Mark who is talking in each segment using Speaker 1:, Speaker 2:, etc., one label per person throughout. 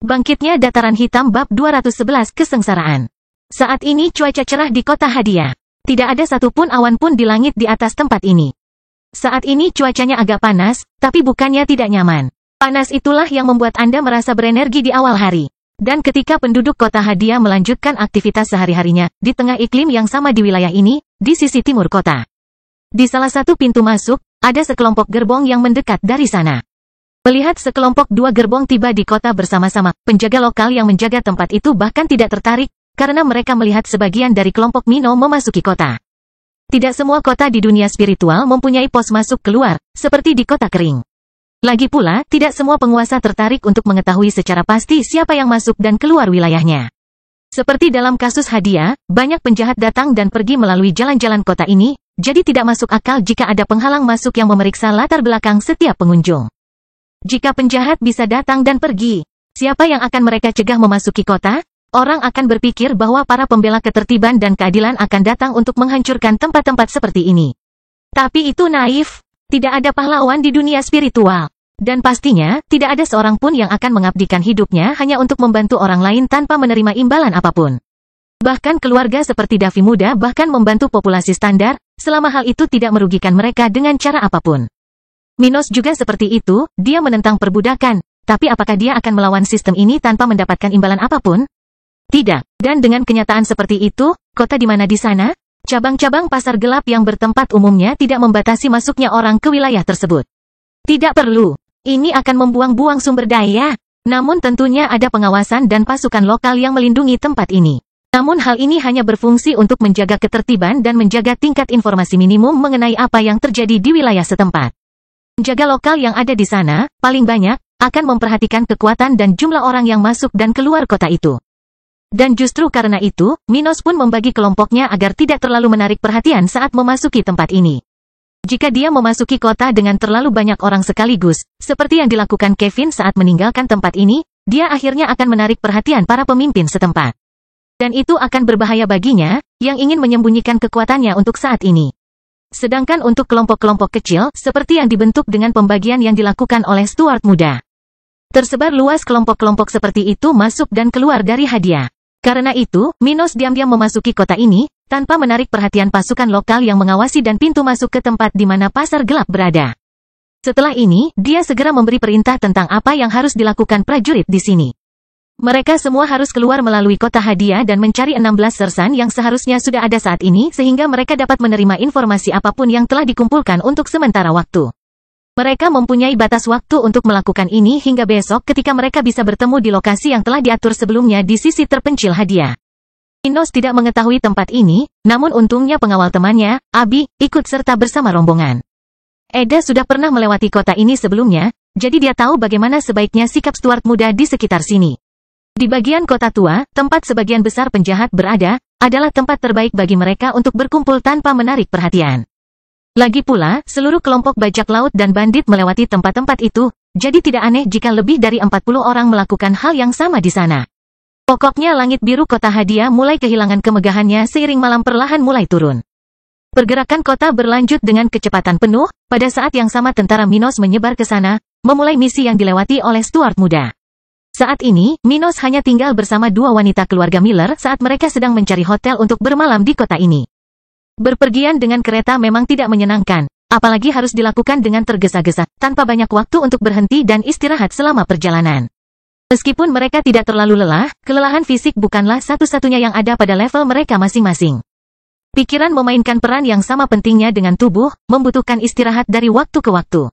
Speaker 1: Bangkitnya Dataran Hitam Bab 211 Kesengsaraan. Saat ini cuaca cerah di kota Hadiah. Tidak ada satupun awan pun di langit di atas tempat ini. Saat ini cuacanya agak panas, tapi bukannya tidak nyaman. Panas itulah yang membuat Anda merasa berenergi di awal hari. Dan ketika penduduk kota Hadiah melanjutkan aktivitas sehari-harinya, di tengah iklim yang sama di wilayah ini, di sisi timur kota. Di salah satu pintu masuk, ada sekelompok gerbong yang mendekat dari sana. Melihat sekelompok dua gerbong tiba di kota bersama-sama, penjaga lokal yang menjaga tempat itu bahkan tidak tertarik, karena mereka melihat sebagian dari kelompok Mino memasuki kota. Tidak semua kota di dunia spiritual mempunyai pos masuk keluar, seperti di kota kering. Lagi pula, tidak semua penguasa tertarik untuk mengetahui secara pasti siapa yang masuk dan keluar wilayahnya. Seperti dalam kasus Hadiah, banyak penjahat datang dan pergi melalui jalan-jalan kota ini, jadi tidak masuk akal jika ada penghalang masuk yang memeriksa latar belakang setiap pengunjung. Jika penjahat bisa datang dan pergi, siapa yang akan mereka cegah memasuki kota? Orang akan berpikir bahwa para pembela ketertiban dan keadilan akan datang untuk menghancurkan tempat-tempat seperti ini. Tapi itu naif. Tidak ada pahlawan di dunia spiritual. Dan pastinya, tidak ada seorang pun yang akan mengabdikan hidupnya hanya untuk membantu orang lain tanpa menerima imbalan apapun. Bahkan keluarga seperti Davi Muda bahkan membantu populasi standar, selama hal itu tidak merugikan mereka dengan cara apapun. Minos juga seperti itu, dia menentang perbudakan, tapi apakah dia akan melawan sistem ini tanpa mendapatkan imbalan apapun? Tidak, dan dengan kenyataan seperti itu, kota di mana di sana? Cabang-cabang pasar gelap yang bertempat umumnya tidak membatasi masuknya orang ke wilayah tersebut. Tidak perlu, ini akan membuang-buang sumber daya, namun tentunya ada pengawasan dan pasukan lokal yang melindungi tempat ini. Namun hal ini hanya berfungsi untuk menjaga ketertiban dan menjaga tingkat informasi minimum mengenai apa yang terjadi di wilayah setempat. Penjaga lokal yang ada di sana, paling banyak, akan memperhatikan kekuatan dan jumlah orang yang masuk dan keluar kota itu. Dan justru karena itu, Minos pun membagi kelompoknya agar tidak terlalu menarik perhatian saat memasuki tempat ini. Jika dia memasuki kota dengan terlalu banyak orang sekaligus, seperti yang dilakukan Kevin saat meninggalkan tempat ini, dia akhirnya akan menarik perhatian para pemimpin setempat. Dan itu akan berbahaya baginya, yang ingin menyembunyikan kekuatannya untuk saat ini. Sedangkan untuk kelompok-kelompok kecil, seperti yang dibentuk dengan pembagian yang dilakukan oleh Stuart Muda. Tersebar luas kelompok-kelompok seperti itu masuk dan keluar dari Hadiah. Karena itu, Minos diam-diam memasuki kota ini, tanpa menarik perhatian pasukan lokal yang mengawasi dan pintu masuk ke tempat di mana pasar gelap berada. Setelah ini, dia segera memberi perintah tentang apa yang harus dilakukan prajurit di sini. Mereka semua harus keluar melalui kota Hadiah dan mencari 16 sersan yang seharusnya sudah ada saat ini sehingga mereka dapat menerima informasi apapun yang telah dikumpulkan untuk sementara waktu. Mereka mempunyai batas waktu untuk melakukan ini hingga besok ketika mereka bisa bertemu di lokasi yang telah diatur sebelumnya di sisi terpencil Hadiah. Minos tidak mengetahui tempat ini, namun untungnya pengawal temannya, Abi, ikut serta bersama rombongan. Eda sudah pernah melewati kota ini sebelumnya, jadi dia tahu bagaimana sebaiknya sikap Stuart Muda di sekitar sini. Di bagian kota tua, tempat sebagian besar penjahat berada, adalah tempat terbaik bagi mereka untuk berkumpul tanpa menarik perhatian. Lagi pula, seluruh kelompok bajak laut dan bandit melewati tempat-tempat itu, jadi tidak aneh jika lebih dari 40 orang melakukan hal yang sama di sana. Pokoknya langit biru kota Hadiah mulai kehilangan kemegahannya seiring malam perlahan mulai turun. Pergerakan kota berlanjut dengan kecepatan penuh, pada saat yang sama tentara Minos menyebar ke sana, memulai misi yang dilewati oleh Stuart Muda. Saat ini, Minos hanya tinggal bersama dua wanita keluarga Miller saat mereka sedang mencari hotel untuk bermalam di kota ini. Berpergian dengan kereta memang tidak menyenangkan, apalagi harus dilakukan dengan tergesa-gesa, tanpa banyak waktu untuk berhenti dan istirahat selama perjalanan. Meskipun mereka tidak terlalu lelah, kelelahan fisik bukanlah satu-satunya yang ada pada level mereka masing-masing. Pikiran memainkan peran yang sama pentingnya dengan tubuh, membutuhkan istirahat dari waktu ke waktu.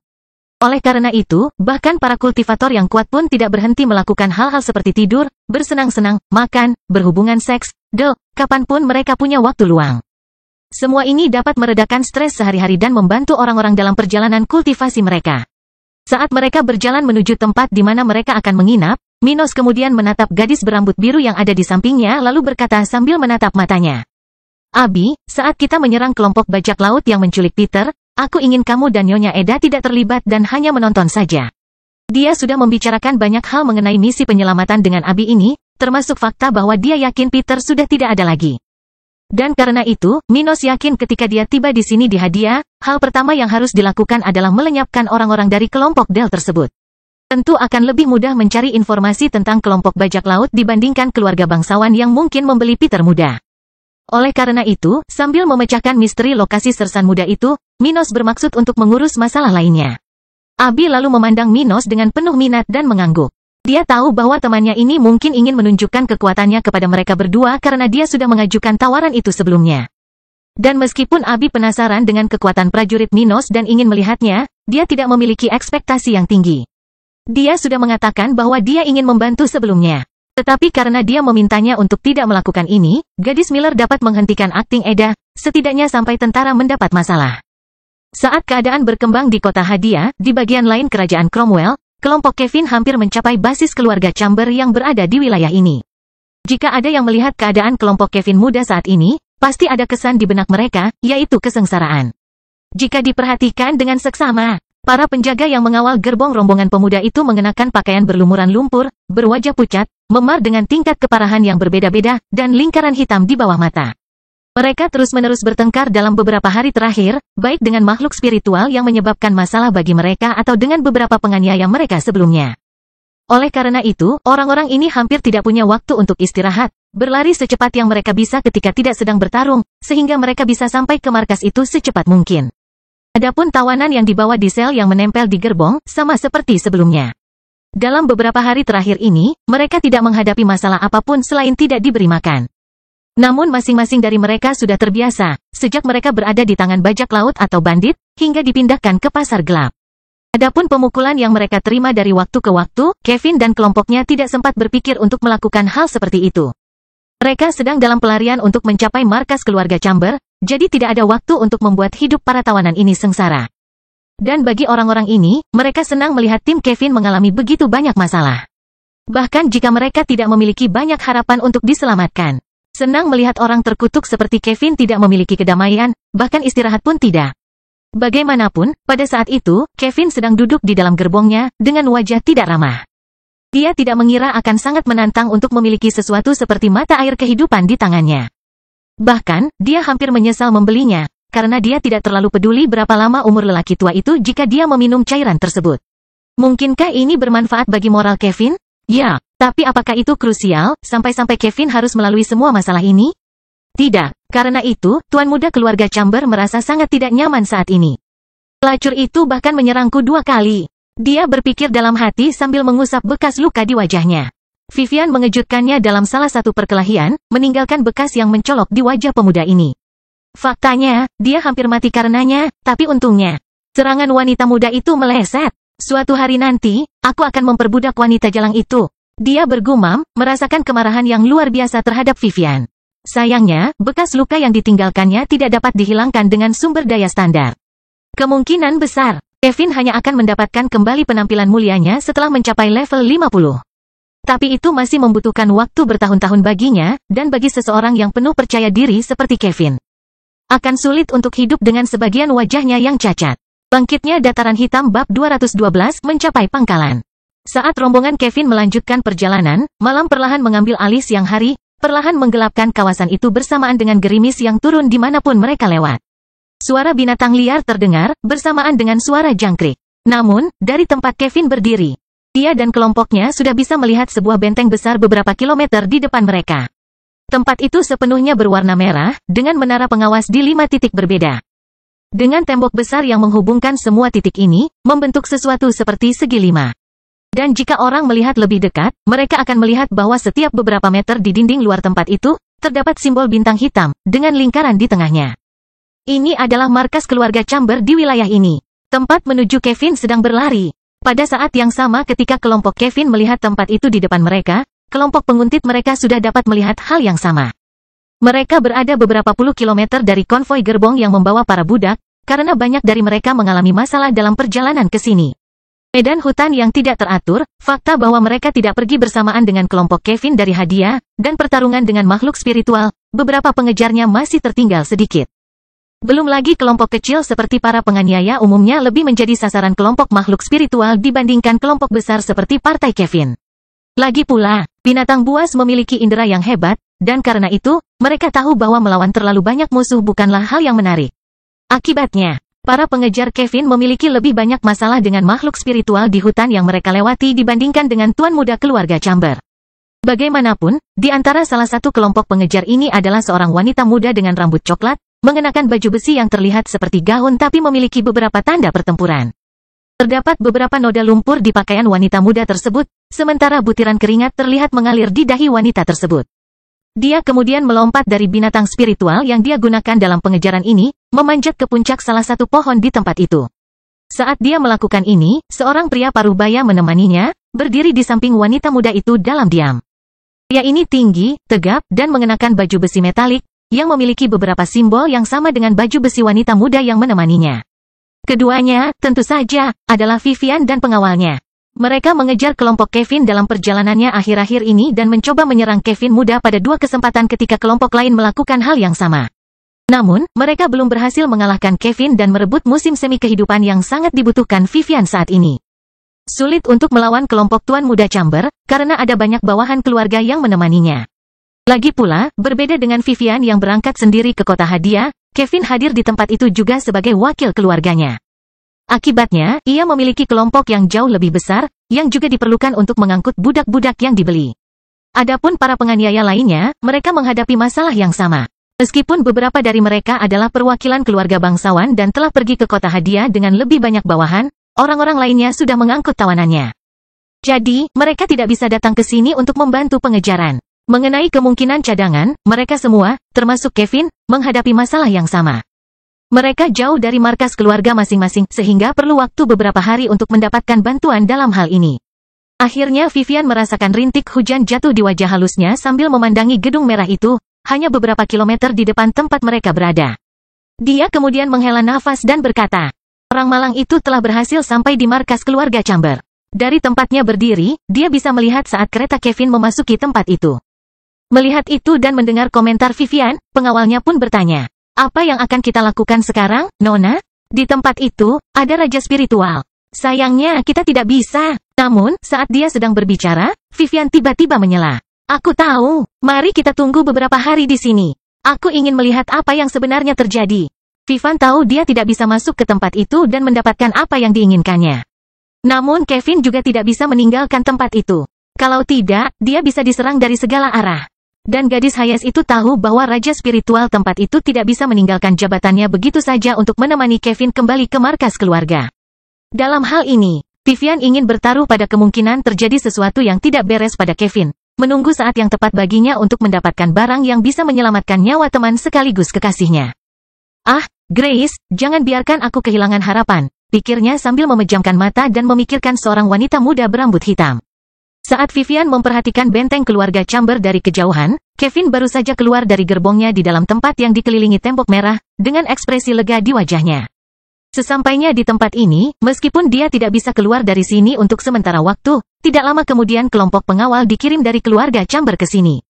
Speaker 1: Oleh karena itu, bahkan para kultivator yang kuat pun tidak berhenti melakukan hal-hal seperti tidur, bersenang-senang, makan, berhubungan seks, kapanpun mereka punya waktu luang. Semua ini dapat meredakan stres sehari-hari dan membantu orang-orang dalam perjalanan kultivasi mereka. Saat mereka berjalan menuju tempat di mana mereka akan menginap, Minos kemudian menatap gadis berambut biru yang ada di sampingnya lalu berkata sambil menatap matanya. Abi, saat kita menyerang kelompok bajak laut yang menculik Peter, aku ingin kamu dan Nyonya Eda tidak terlibat dan hanya menonton saja. Dia sudah membicarakan banyak hal mengenai misi penyelamatan dengan Abi ini, termasuk fakta bahwa dia yakin Peter sudah tidak ada lagi. Dan karena itu, Minos yakin ketika dia tiba di sini di Hadiah, hal pertama yang harus dilakukan adalah melenyapkan orang-orang dari kelompok Del tersebut. tentu akan lebih mudah mencari informasi tentang kelompok bajak laut dibandingkan keluarga bangsawan yang mungkin membeli Peter muda. Oleh karena itu, sambil memecahkan misteri lokasi sersan muda itu, Minos bermaksud untuk mengurus masalah lainnya. Abi lalu memandang Minos dengan penuh minat dan mengangguk. Dia tahu bahwa temannya ini mungkin ingin menunjukkan kekuatannya kepada mereka berdua karena dia sudah mengajukan tawaran itu sebelumnya. Dan meskipun Abi penasaran dengan kekuatan prajurit Minos dan ingin melihatnya, dia tidak memiliki ekspektasi yang tinggi. Dia sudah mengatakan bahwa dia ingin membantu sebelumnya. Tetapi karena dia memintanya untuk tidak melakukan ini, gadis Miller dapat menghentikan akting Eda, setidaknya sampai tentara mendapat masalah. Saat keadaan berkembang di kota Hadia, di bagian lain kerajaan Cromwell, kelompok Kevin hampir mencapai basis keluarga Chamber yang berada di wilayah ini. Jika ada yang melihat keadaan kelompok Kevin muda saat ini, pasti ada kesan di benak mereka, yaitu kesengsaraan. Jika diperhatikan dengan seksama, para penjaga yang mengawal gerbong rombongan pemuda itu mengenakan pakaian berlumuran lumpur, berwajah pucat, memar dengan tingkat keparahan yang berbeda-beda, dan lingkaran hitam di bawah mata. Mereka terus-menerus bertengkar dalam beberapa hari terakhir, baik dengan makhluk spiritual yang menyebabkan masalah bagi mereka atau dengan beberapa penganiaya mereka sebelumnya. Oleh karena itu, orang-orang ini hampir tidak punya waktu untuk istirahat, berlari secepat yang mereka bisa ketika tidak sedang bertarung, sehingga mereka bisa sampai ke markas itu secepat mungkin. Adapun tawanan yang dibawa di sel yang menempel di gerbong, sama seperti sebelumnya. Dalam beberapa hari terakhir ini, mereka tidak menghadapi masalah apapun selain tidak diberi makan. Namun masing-masing dari mereka sudah terbiasa, sejak mereka berada di tangan bajak laut atau bandit, hingga dipindahkan ke pasar gelap. Adapun pemukulan yang mereka terima dari waktu ke waktu, Kevin dan kelompoknya tidak sempat berpikir untuk melakukan hal seperti itu. Mereka sedang dalam pelarian untuk mencapai markas keluarga Chamber, jadi tidak ada waktu untuk membuat hidup para tawanan ini sengsara. Dan bagi orang-orang ini, mereka senang melihat tim Kevin mengalami begitu banyak masalah. Bahkan jika mereka tidak memiliki banyak harapan untuk diselamatkan. Senang melihat orang terkutuk seperti Kevin tidak memiliki kedamaian, bahkan istirahat pun tidak. Bagaimanapun, pada saat itu, Kevin sedang duduk di dalam gerbongnya, dengan wajah tidak ramah. Dia tidak mengira akan sangat menantang untuk memiliki sesuatu seperti mata air kehidupan di tangannya. Bahkan, dia hampir menyesal membelinya, karena dia tidak terlalu peduli berapa lama umur lelaki tua itu jika dia meminum cairan tersebut. Mungkinkah ini bermanfaat bagi moral Kevin? Ya, tapi apakah itu krusial, sampai-sampai Kevin harus melalui semua masalah ini? Tidak, karena itu, Tuan Muda keluarga Chamber merasa sangat tidak nyaman saat ini. Pelacur itu bahkan menyerangku 2 kali. Dia berpikir dalam hati sambil mengusap bekas luka di wajahnya. Vivian mengejutkannya dalam salah satu perkelahian, meninggalkan bekas yang mencolok di wajah pemuda ini. Faktanya, dia hampir mati karenanya, tapi untungnya, serangan wanita muda itu meleset. Suatu hari nanti, aku akan memperbudak wanita jalang itu. Dia bergumam, merasakan kemarahan yang luar biasa terhadap Vivian. Sayangnya, bekas luka yang ditinggalkannya tidak dapat dihilangkan dengan sumber daya standar. Kemungkinan besar, Kevin hanya akan mendapatkan kembali penampilan mulianya setelah mencapai level 50. Tapi itu masih membutuhkan waktu bertahun-tahun baginya, dan bagi seseorang yang penuh percaya diri seperti Kevin. Akan sulit untuk hidup dengan sebagian wajahnya yang cacat. Bangkitnya dataran hitam bab 212 mencapai pangkalan. Saat rombongan Kevin melanjutkan perjalanan, malam perlahan mengambil alih siang hari, perlahan menggelapkan kawasan itu bersamaan dengan gerimis yang turun dimanapun mereka lewat. Suara binatang liar terdengar, bersamaan dengan suara jangkrik. Namun, dari tempat Kevin berdiri, dia dan kelompoknya sudah bisa melihat sebuah benteng besar beberapa kilometer di depan mereka. Tempat itu sepenuhnya berwarna merah, dengan menara pengawas di 5 titik berbeda. Dengan tembok besar yang menghubungkan semua titik ini, membentuk sesuatu seperti segi 5. Dan jika orang melihat lebih dekat, mereka akan melihat bahwa setiap beberapa meter di dinding luar tempat itu, terdapat simbol bintang hitam, dengan lingkaran di tengahnya. Ini adalah markas keluarga Chamber di wilayah ini. Tempat menuju Kevin sedang berlari. Pada saat yang sama ketika kelompok Kevin melihat tempat itu di depan mereka, kelompok penguntit mereka sudah dapat melihat hal yang sama. Mereka berada beberapa puluh kilometer dari konvoi gerbong yang membawa para budak, karena banyak dari mereka mengalami masalah dalam perjalanan ke sini. Medan hutan yang tidak teratur, fakta bahwa mereka tidak pergi bersamaan dengan kelompok Kevin dari Hadia, dan pertarungan dengan makhluk spiritual, beberapa pengejarnya masih tertinggal sedikit. Belum lagi kelompok kecil seperti para penganiaya umumnya lebih menjadi sasaran kelompok makhluk spiritual dibandingkan kelompok besar seperti partai Kevin. Lagi pula, binatang buas memiliki indera yang hebat, dan karena itu, mereka tahu bahwa melawan terlalu banyak musuh bukanlah hal yang menarik. Akibatnya, Para pengejar Kevin memiliki lebih banyak masalah dengan makhluk spiritual di hutan yang mereka lewati dibandingkan dengan tuan muda keluarga Chamber. Bagaimanapun, di antara salah satu kelompok pengejar ini adalah seorang wanita muda dengan rambut coklat, mengenakan baju besi yang terlihat seperti gaun tapi memiliki beberapa tanda pertempuran. Terdapat beberapa noda lumpur di pakaian wanita muda tersebut, sementara butiran keringat terlihat mengalir di dahi wanita tersebut. Dia kemudian melompat dari binatang spiritual yang dia gunakan dalam pengejaran ini, memanjat ke puncak salah satu pohon di tempat itu. Saat dia melakukan ini, seorang pria parubaya menemaninya, berdiri di samping wanita muda itu dalam diam. Pria ini tinggi, tegap, dan mengenakan baju besi metalik, yang memiliki beberapa simbol yang sama dengan baju besi wanita muda yang menemaninya. Keduanya, tentu saja, adalah Vivian dan pengawalnya. Mereka mengejar kelompok Kevin dalam perjalanannya akhir-akhir ini dan mencoba menyerang Kevin muda pada 2 kesempatan ketika kelompok lain melakukan hal yang sama. Namun, mereka belum berhasil mengalahkan Kevin dan merebut musim semi kehidupan yang sangat dibutuhkan Vivian saat ini. Sulit untuk melawan kelompok tuan muda Chamber, karena ada banyak bawahan keluarga yang menemaninya. Lagi pula, berbeda dengan Vivian yang berangkat sendiri ke kota hadiah, Kevin hadir di tempat itu juga sebagai wakil keluarganya. Akibatnya, ia memiliki kelompok yang jauh lebih besar, yang juga diperlukan untuk mengangkut budak-budak yang dibeli. Adapun para penganiaya lainnya, mereka menghadapi masalah yang sama. Meskipun beberapa dari mereka adalah perwakilan keluarga bangsawan dan telah pergi ke kota hadiah dengan lebih banyak bawahan, orang-orang lainnya sudah mengangkut tawanannya. Jadi, mereka tidak bisa datang ke sini untuk membantu pengejaran. Mengenai kemungkinan cadangan, mereka semua, termasuk Kevin, menghadapi masalah yang sama. Mereka jauh dari markas keluarga masing-masing, sehingga perlu waktu beberapa hari untuk mendapatkan bantuan dalam hal ini. Akhirnya Vivian merasakan rintik hujan jatuh di wajah halusnya sambil memandangi gedung merah itu, hanya beberapa kilometer di depan tempat mereka berada. Dia kemudian menghela nafas dan berkata, orang malang itu telah berhasil sampai di markas keluarga Chamber. Dari tempatnya berdiri, dia bisa melihat saat kereta Kevin memasuki tempat itu. Melihat itu dan mendengar komentar Vivian, pengawalnya pun bertanya, apa yang akan kita lakukan sekarang, Nona? Di tempat itu, ada raja spiritual. Sayangnya kita tidak bisa. Namun, saat dia sedang berbicara, Vivian tiba-tiba menyela. Aku tahu, mari kita tunggu beberapa hari di sini. Aku ingin melihat apa yang sebenarnya terjadi. Vivian tahu dia tidak bisa masuk ke tempat itu dan mendapatkan apa yang diinginkannya. Namun Kevin juga tidak bisa meninggalkan tempat itu. Kalau tidak, dia bisa diserang dari segala arah. Dan gadis Hayes itu tahu bahwa raja spiritual tempat itu tidak bisa meninggalkan jabatannya begitu saja untuk menemani Kevin kembali ke markas keluarga. Dalam hal ini, Vivian ingin bertaruh pada kemungkinan terjadi sesuatu yang tidak beres pada Kevin, menunggu saat yang tepat baginya untuk mendapatkan barang yang bisa menyelamatkan nyawa teman sekaligus kekasihnya. Ah, Grace, jangan biarkan aku kehilangan harapan, pikirnya sambil memejamkan mata dan memikirkan seorang wanita muda berambut hitam. Saat Vivian memperhatikan benteng keluarga Chamber dari kejauhan, Kevin baru saja keluar dari gerbongnya di dalam tempat yang dikelilingi tembok merah, dengan ekspresi lega di wajahnya. Sesampainya di tempat ini, meskipun dia tidak bisa keluar dari sini untuk sementara waktu, tidak lama kemudian kelompok pengawal dikirim dari keluarga Chamber ke sini.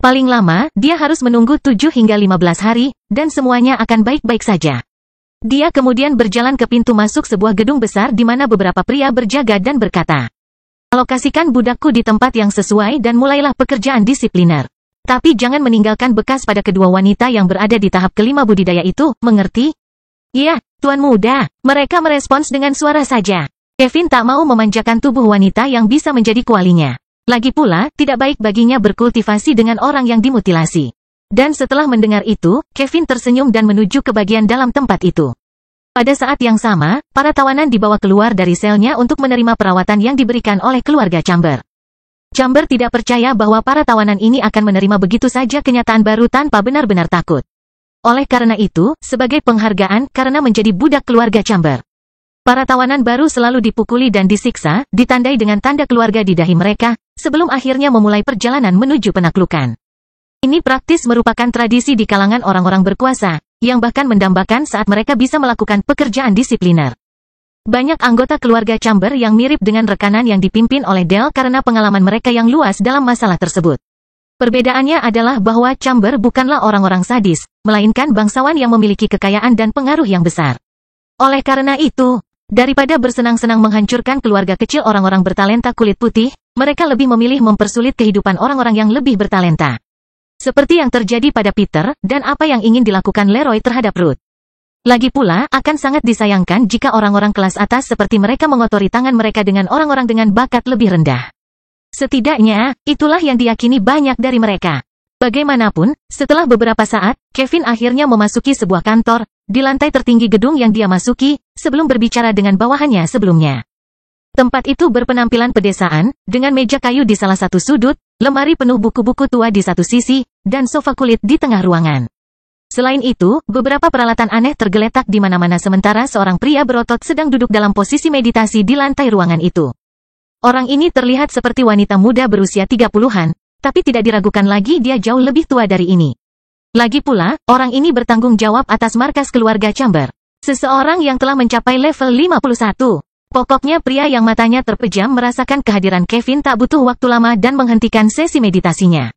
Speaker 1: Paling lama, dia harus menunggu 7 hingga 15 hari, dan semuanya akan baik-baik saja. Dia kemudian berjalan ke pintu masuk sebuah gedung besar di mana beberapa pria berjaga dan berkata, alokasikan budakku di tempat yang sesuai dan mulailah pekerjaan disipliner. Tapi jangan meninggalkan bekas pada kedua wanita yang berada di tahap kelima budidaya itu, mengerti? Ya, Tuan Muda, mereka merespons dengan suara saja. Kevin tak mau memanjakan tubuh wanita yang bisa menjadi kualinya. Lagi pula, tidak baik baginya berkultivasi dengan orang yang dimutilasi. Dan setelah mendengar itu, Kevin tersenyum dan menuju ke bagian dalam tempat itu. Pada saat yang sama, para tawanan dibawa keluar dari selnya untuk menerima perawatan yang diberikan oleh keluarga Chamber. Chamber tidak percaya bahwa para tawanan ini akan menerima begitu saja kenyataan baru tanpa benar-benar takut. Oleh karena itu, sebagai penghargaan karena menjadi budak keluarga Chamber, para tawanan baru selalu dipukuli dan disiksa, ditandai dengan tanda keluarga di dahi mereka, sebelum akhirnya memulai perjalanan menuju penaklukan. Ini praktis merupakan tradisi di kalangan orang-orang berkuasa, yang bahkan mendambakan saat mereka bisa melakukan pekerjaan disipliner. Banyak anggota keluarga Chamber yang mirip dengan rekanan yang dipimpin oleh Del karena pengalaman mereka yang luas dalam masalah tersebut. Perbedaannya adalah bahwa Chamber bukanlah orang-orang sadis, melainkan bangsawan yang memiliki kekayaan dan pengaruh yang besar. Oleh karena itu, daripada bersenang-senang menghancurkan keluarga kecil orang-orang bertalenta kulit putih, mereka lebih memilih mempersulit kehidupan orang-orang yang lebih bertalenta. Seperti yang terjadi pada Peter, dan apa yang ingin dilakukan Leroy terhadap Ruth. Lagi pula, akan sangat disayangkan jika orang-orang kelas atas seperti mereka mengotori tangan mereka dengan orang-orang dengan bakat lebih rendah. Setidaknya, itulah yang diyakini banyak dari mereka. Bagaimanapun, setelah beberapa saat, Kevin akhirnya memasuki sebuah kantor, di lantai tertinggi gedung yang dia masuki, sebelum berbicara dengan bawahannya sebelumnya. Tempat itu berpenampilan pedesaan, dengan meja kayu di salah satu sudut, lemari penuh buku-buku tua di satu sisi, dan sofa kulit di tengah ruangan. Selain itu, beberapa peralatan aneh tergeletak di mana-mana sementara seorang pria berotot sedang duduk dalam posisi meditasi di lantai ruangan itu. Orang ini terlihat seperti wanita muda berusia 30-an, tapi tidak diragukan lagi dia jauh lebih tua dari ini. Lagi pula, orang ini bertanggung jawab atas markas keluarga Chamber. Seseorang yang telah mencapai level 51. Pokoknya pria yang matanya terpejam merasakan kehadiran Kevin tak butuh waktu lama dan menghentikan sesi meditasinya.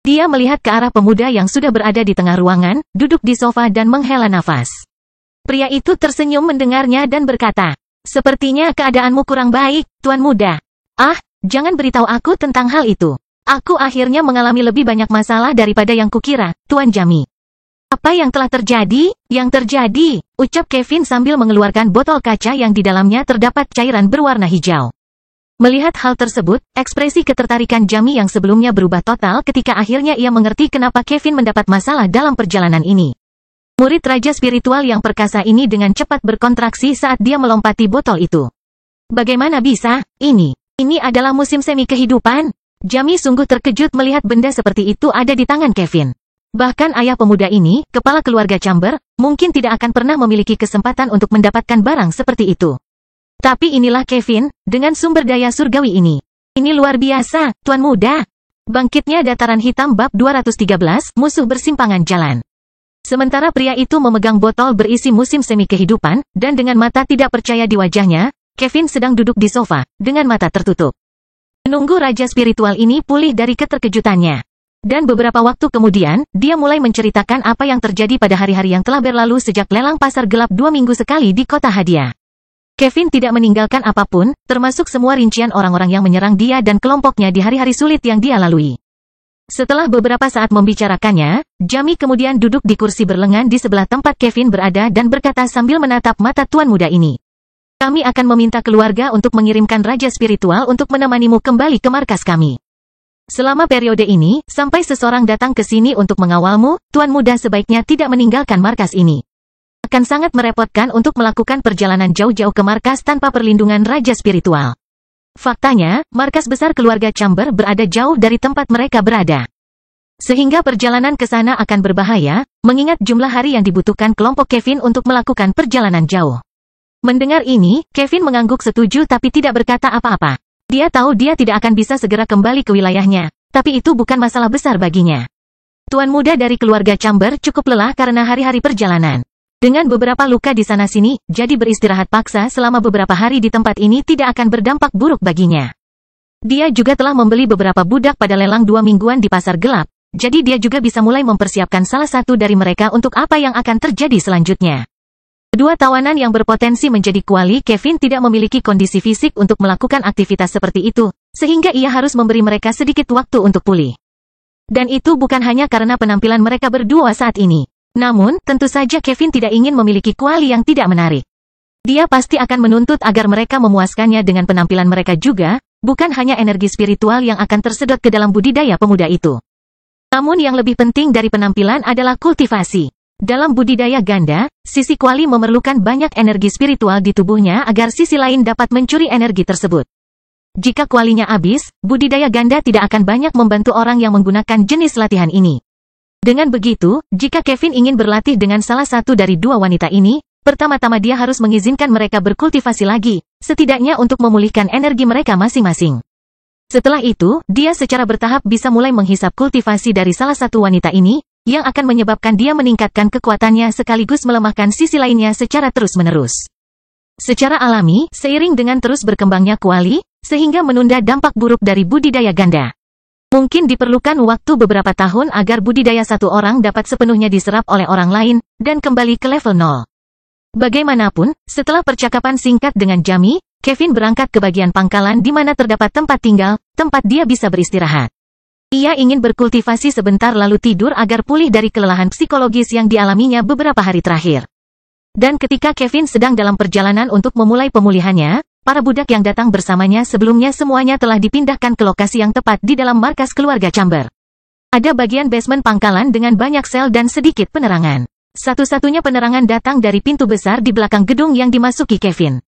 Speaker 1: Dia melihat ke arah pemuda yang sudah berada di tengah ruangan, duduk di sofa dan menghela nafas. Pria itu tersenyum mendengarnya dan berkata, "Sepertinya keadaanmu kurang baik, Tuan Muda." "Ah, jangan beritahu aku tentang hal itu. Aku akhirnya mengalami lebih banyak masalah daripada yang kukira, Tuan Jami." "Apa yang telah terjadi?" "Yang terjadi," ucap Kevin sambil mengeluarkan botol kaca yang di dalamnya terdapat cairan berwarna hijau. Melihat hal tersebut, ekspresi ketertarikan Jami yang sebelumnya berubah total ketika akhirnya ia mengerti kenapa Kevin mendapat masalah dalam perjalanan ini. Murid Raja Spiritual yang perkasa ini dengan cepat berkontraksi saat dia melompati botol itu. Bagaimana bisa? Ini adalah musim semi kehidupan. Jami sungguh terkejut melihat benda seperti itu ada di tangan Kevin. Bahkan ayah pemuda ini, kepala keluarga Chamber, mungkin tidak akan pernah memiliki kesempatan untuk mendapatkan barang seperti itu. Tapi inilah Kevin, dengan sumber daya surgawi ini. Ini luar biasa, Tuan Muda. Bangkitnya Dataran Hitam bab 213, musuh bersimpangan jalan. Sementara pria itu memegang botol berisi musim semi kehidupan, dan dengan mata tidak percaya di wajahnya, Kevin sedang duduk di sofa, dengan mata tertutup. Menunggu Raja Spiritual ini pulih dari keterkejutannya. Dan beberapa waktu kemudian, dia mulai menceritakan apa yang terjadi pada hari-hari yang telah berlalu sejak lelang pasar gelap 2 minggu sekali di kota Hadiah. Kevin tidak meninggalkan apapun, termasuk semua rincian orang-orang yang menyerang dia dan kelompoknya di hari-hari sulit yang dia lalui. Setelah beberapa saat membicarakannya, Jami kemudian duduk di kursi berlengan di sebelah tempat Kevin berada dan berkata sambil menatap mata Tuan Muda ini. "Kami akan meminta keluarga untuk mengirimkan Raja Spiritual untuk menemanimu kembali ke markas kami. Selama periode ini, sampai seseorang datang ke sini untuk mengawalmu, Tuan Muda sebaiknya tidak meninggalkan markas ini. Akan sangat merepotkan untuk melakukan perjalanan jauh-jauh ke markas tanpa perlindungan Raja Spiritual. Faktanya, markas besar keluarga Chamber berada jauh dari tempat mereka berada. Sehingga perjalanan ke sana akan berbahaya, mengingat jumlah hari yang dibutuhkan kelompok Kevin untuk melakukan perjalanan jauh." Mendengar ini, Kevin mengangguk setuju tapi tidak berkata apa-apa. Dia tahu dia tidak akan bisa segera kembali ke wilayahnya, tapi itu bukan masalah besar baginya. Tuan Muda dari keluarga Chamber cukup lelah karena hari-hari perjalanan. Dengan beberapa luka di sana-sini, jadi beristirahat paksa selama beberapa hari di tempat ini tidak akan berdampak buruk baginya. Dia juga telah membeli beberapa budak pada lelang 2 mingguan di pasar gelap, jadi dia juga bisa mulai mempersiapkan salah satu dari mereka untuk apa yang akan terjadi selanjutnya. Kedua tawanan yang berpotensi menjadi kuali Kevin tidak memiliki kondisi fisik untuk melakukan aktivitas seperti itu, sehingga ia harus memberi mereka sedikit waktu untuk pulih. Dan itu bukan hanya karena penampilan mereka berdua saat ini. Namun, tentu saja Kevin tidak ingin memiliki kuali yang tidak menarik. Dia pasti akan menuntut agar mereka memuaskannya dengan penampilan mereka juga, bukan hanya energi spiritual yang akan tersedot ke dalam budidaya pemuda itu. Namun yang lebih penting dari penampilan adalah kultivasi. Dalam budidaya ganda, sisi kuali memerlukan banyak energi spiritual di tubuhnya agar sisi lain dapat mencuri energi tersebut. Jika kualinya habis, budidaya ganda tidak akan banyak membantu orang yang menggunakan jenis latihan ini. Dengan begitu, jika Kevin ingin berlatih dengan salah satu dari dua wanita ini, pertama-tama dia harus mengizinkan mereka berkultivasi lagi, setidaknya untuk memulihkan energi mereka masing-masing. Setelah itu, dia secara bertahap bisa mulai menghisap kultivasi dari salah satu wanita ini, yang akan menyebabkan dia meningkatkan kekuatannya sekaligus melemahkan sisi lainnya secara terus-menerus. Secara alami, seiring dengan terus berkembangnya kuali, sehingga menunda dampak buruk dari budidaya ganda. Mungkin diperlukan waktu beberapa tahun agar budidaya satu orang dapat sepenuhnya diserap oleh orang lain, dan kembali ke level 0. Bagaimanapun, setelah percakapan singkat dengan Jami, Kevin berangkat ke bagian pangkalan di mana terdapat tempat tinggal, tempat dia bisa beristirahat. Ia ingin berkultivasi sebentar lalu tidur agar pulih dari kelelahan psikologis yang dialaminya beberapa hari terakhir. Dan ketika Kevin sedang dalam perjalanan untuk memulai pemulihannya, para budak yang datang bersamanya sebelumnya semuanya telah dipindahkan ke lokasi yang tepat di dalam markas keluarga Chamber. Ada bagian basement pangkalan dengan banyak sel dan sedikit penerangan. Satu-satunya penerangan datang dari pintu besar di belakang gedung yang dimasuki Kevin.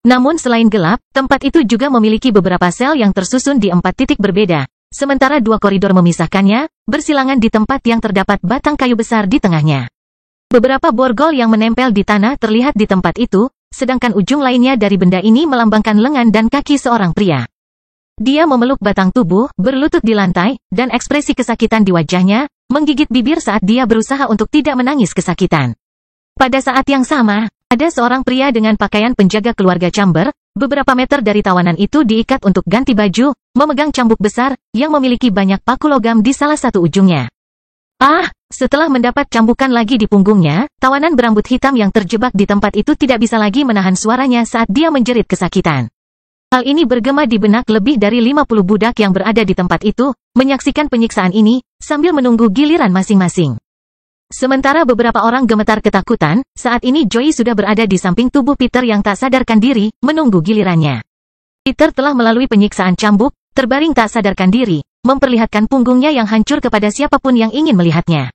Speaker 1: Namun selain gelap, tempat itu juga memiliki beberapa sel yang tersusun di 4 titik berbeda. Sementara 2 koridor memisahkannya, bersilangan di tempat yang terdapat batang kayu besar di tengahnya. Beberapa borgol yang menempel di tanah terlihat di tempat itu, sedangkan ujung lainnya dari benda ini melambangkan lengan dan kaki seorang pria. Dia memeluk batang tubuh, berlutut di lantai, dan ekspresi kesakitan di wajahnya, menggigit bibir saat dia berusaha untuk tidak menangis kesakitan. Pada saat yang sama, ada seorang pria dengan pakaian penjaga keluarga Chamber, beberapa meter dari tawanan itu diikat untuk ganti baju, memegang cambuk besar, yang memiliki banyak paku logam di salah satu ujungnya. Setelah mendapat cambukan lagi di punggungnya, tawanan berambut hitam yang terjebak di tempat itu tidak bisa lagi menahan suaranya saat dia menjerit kesakitan. Hal ini bergema di benak lebih dari 50 budak yang berada di tempat itu, menyaksikan penyiksaan ini, sambil menunggu giliran masing-masing. Sementara beberapa orang gemetar ketakutan, saat ini Joey sudah berada di samping tubuh Peter yang tak sadarkan diri, menunggu gilirannya. Peter telah melalui penyiksaan cambuk, terbaring tak sadarkan diri, memperlihatkan punggungnya yang hancur kepada siapapun yang ingin melihatnya.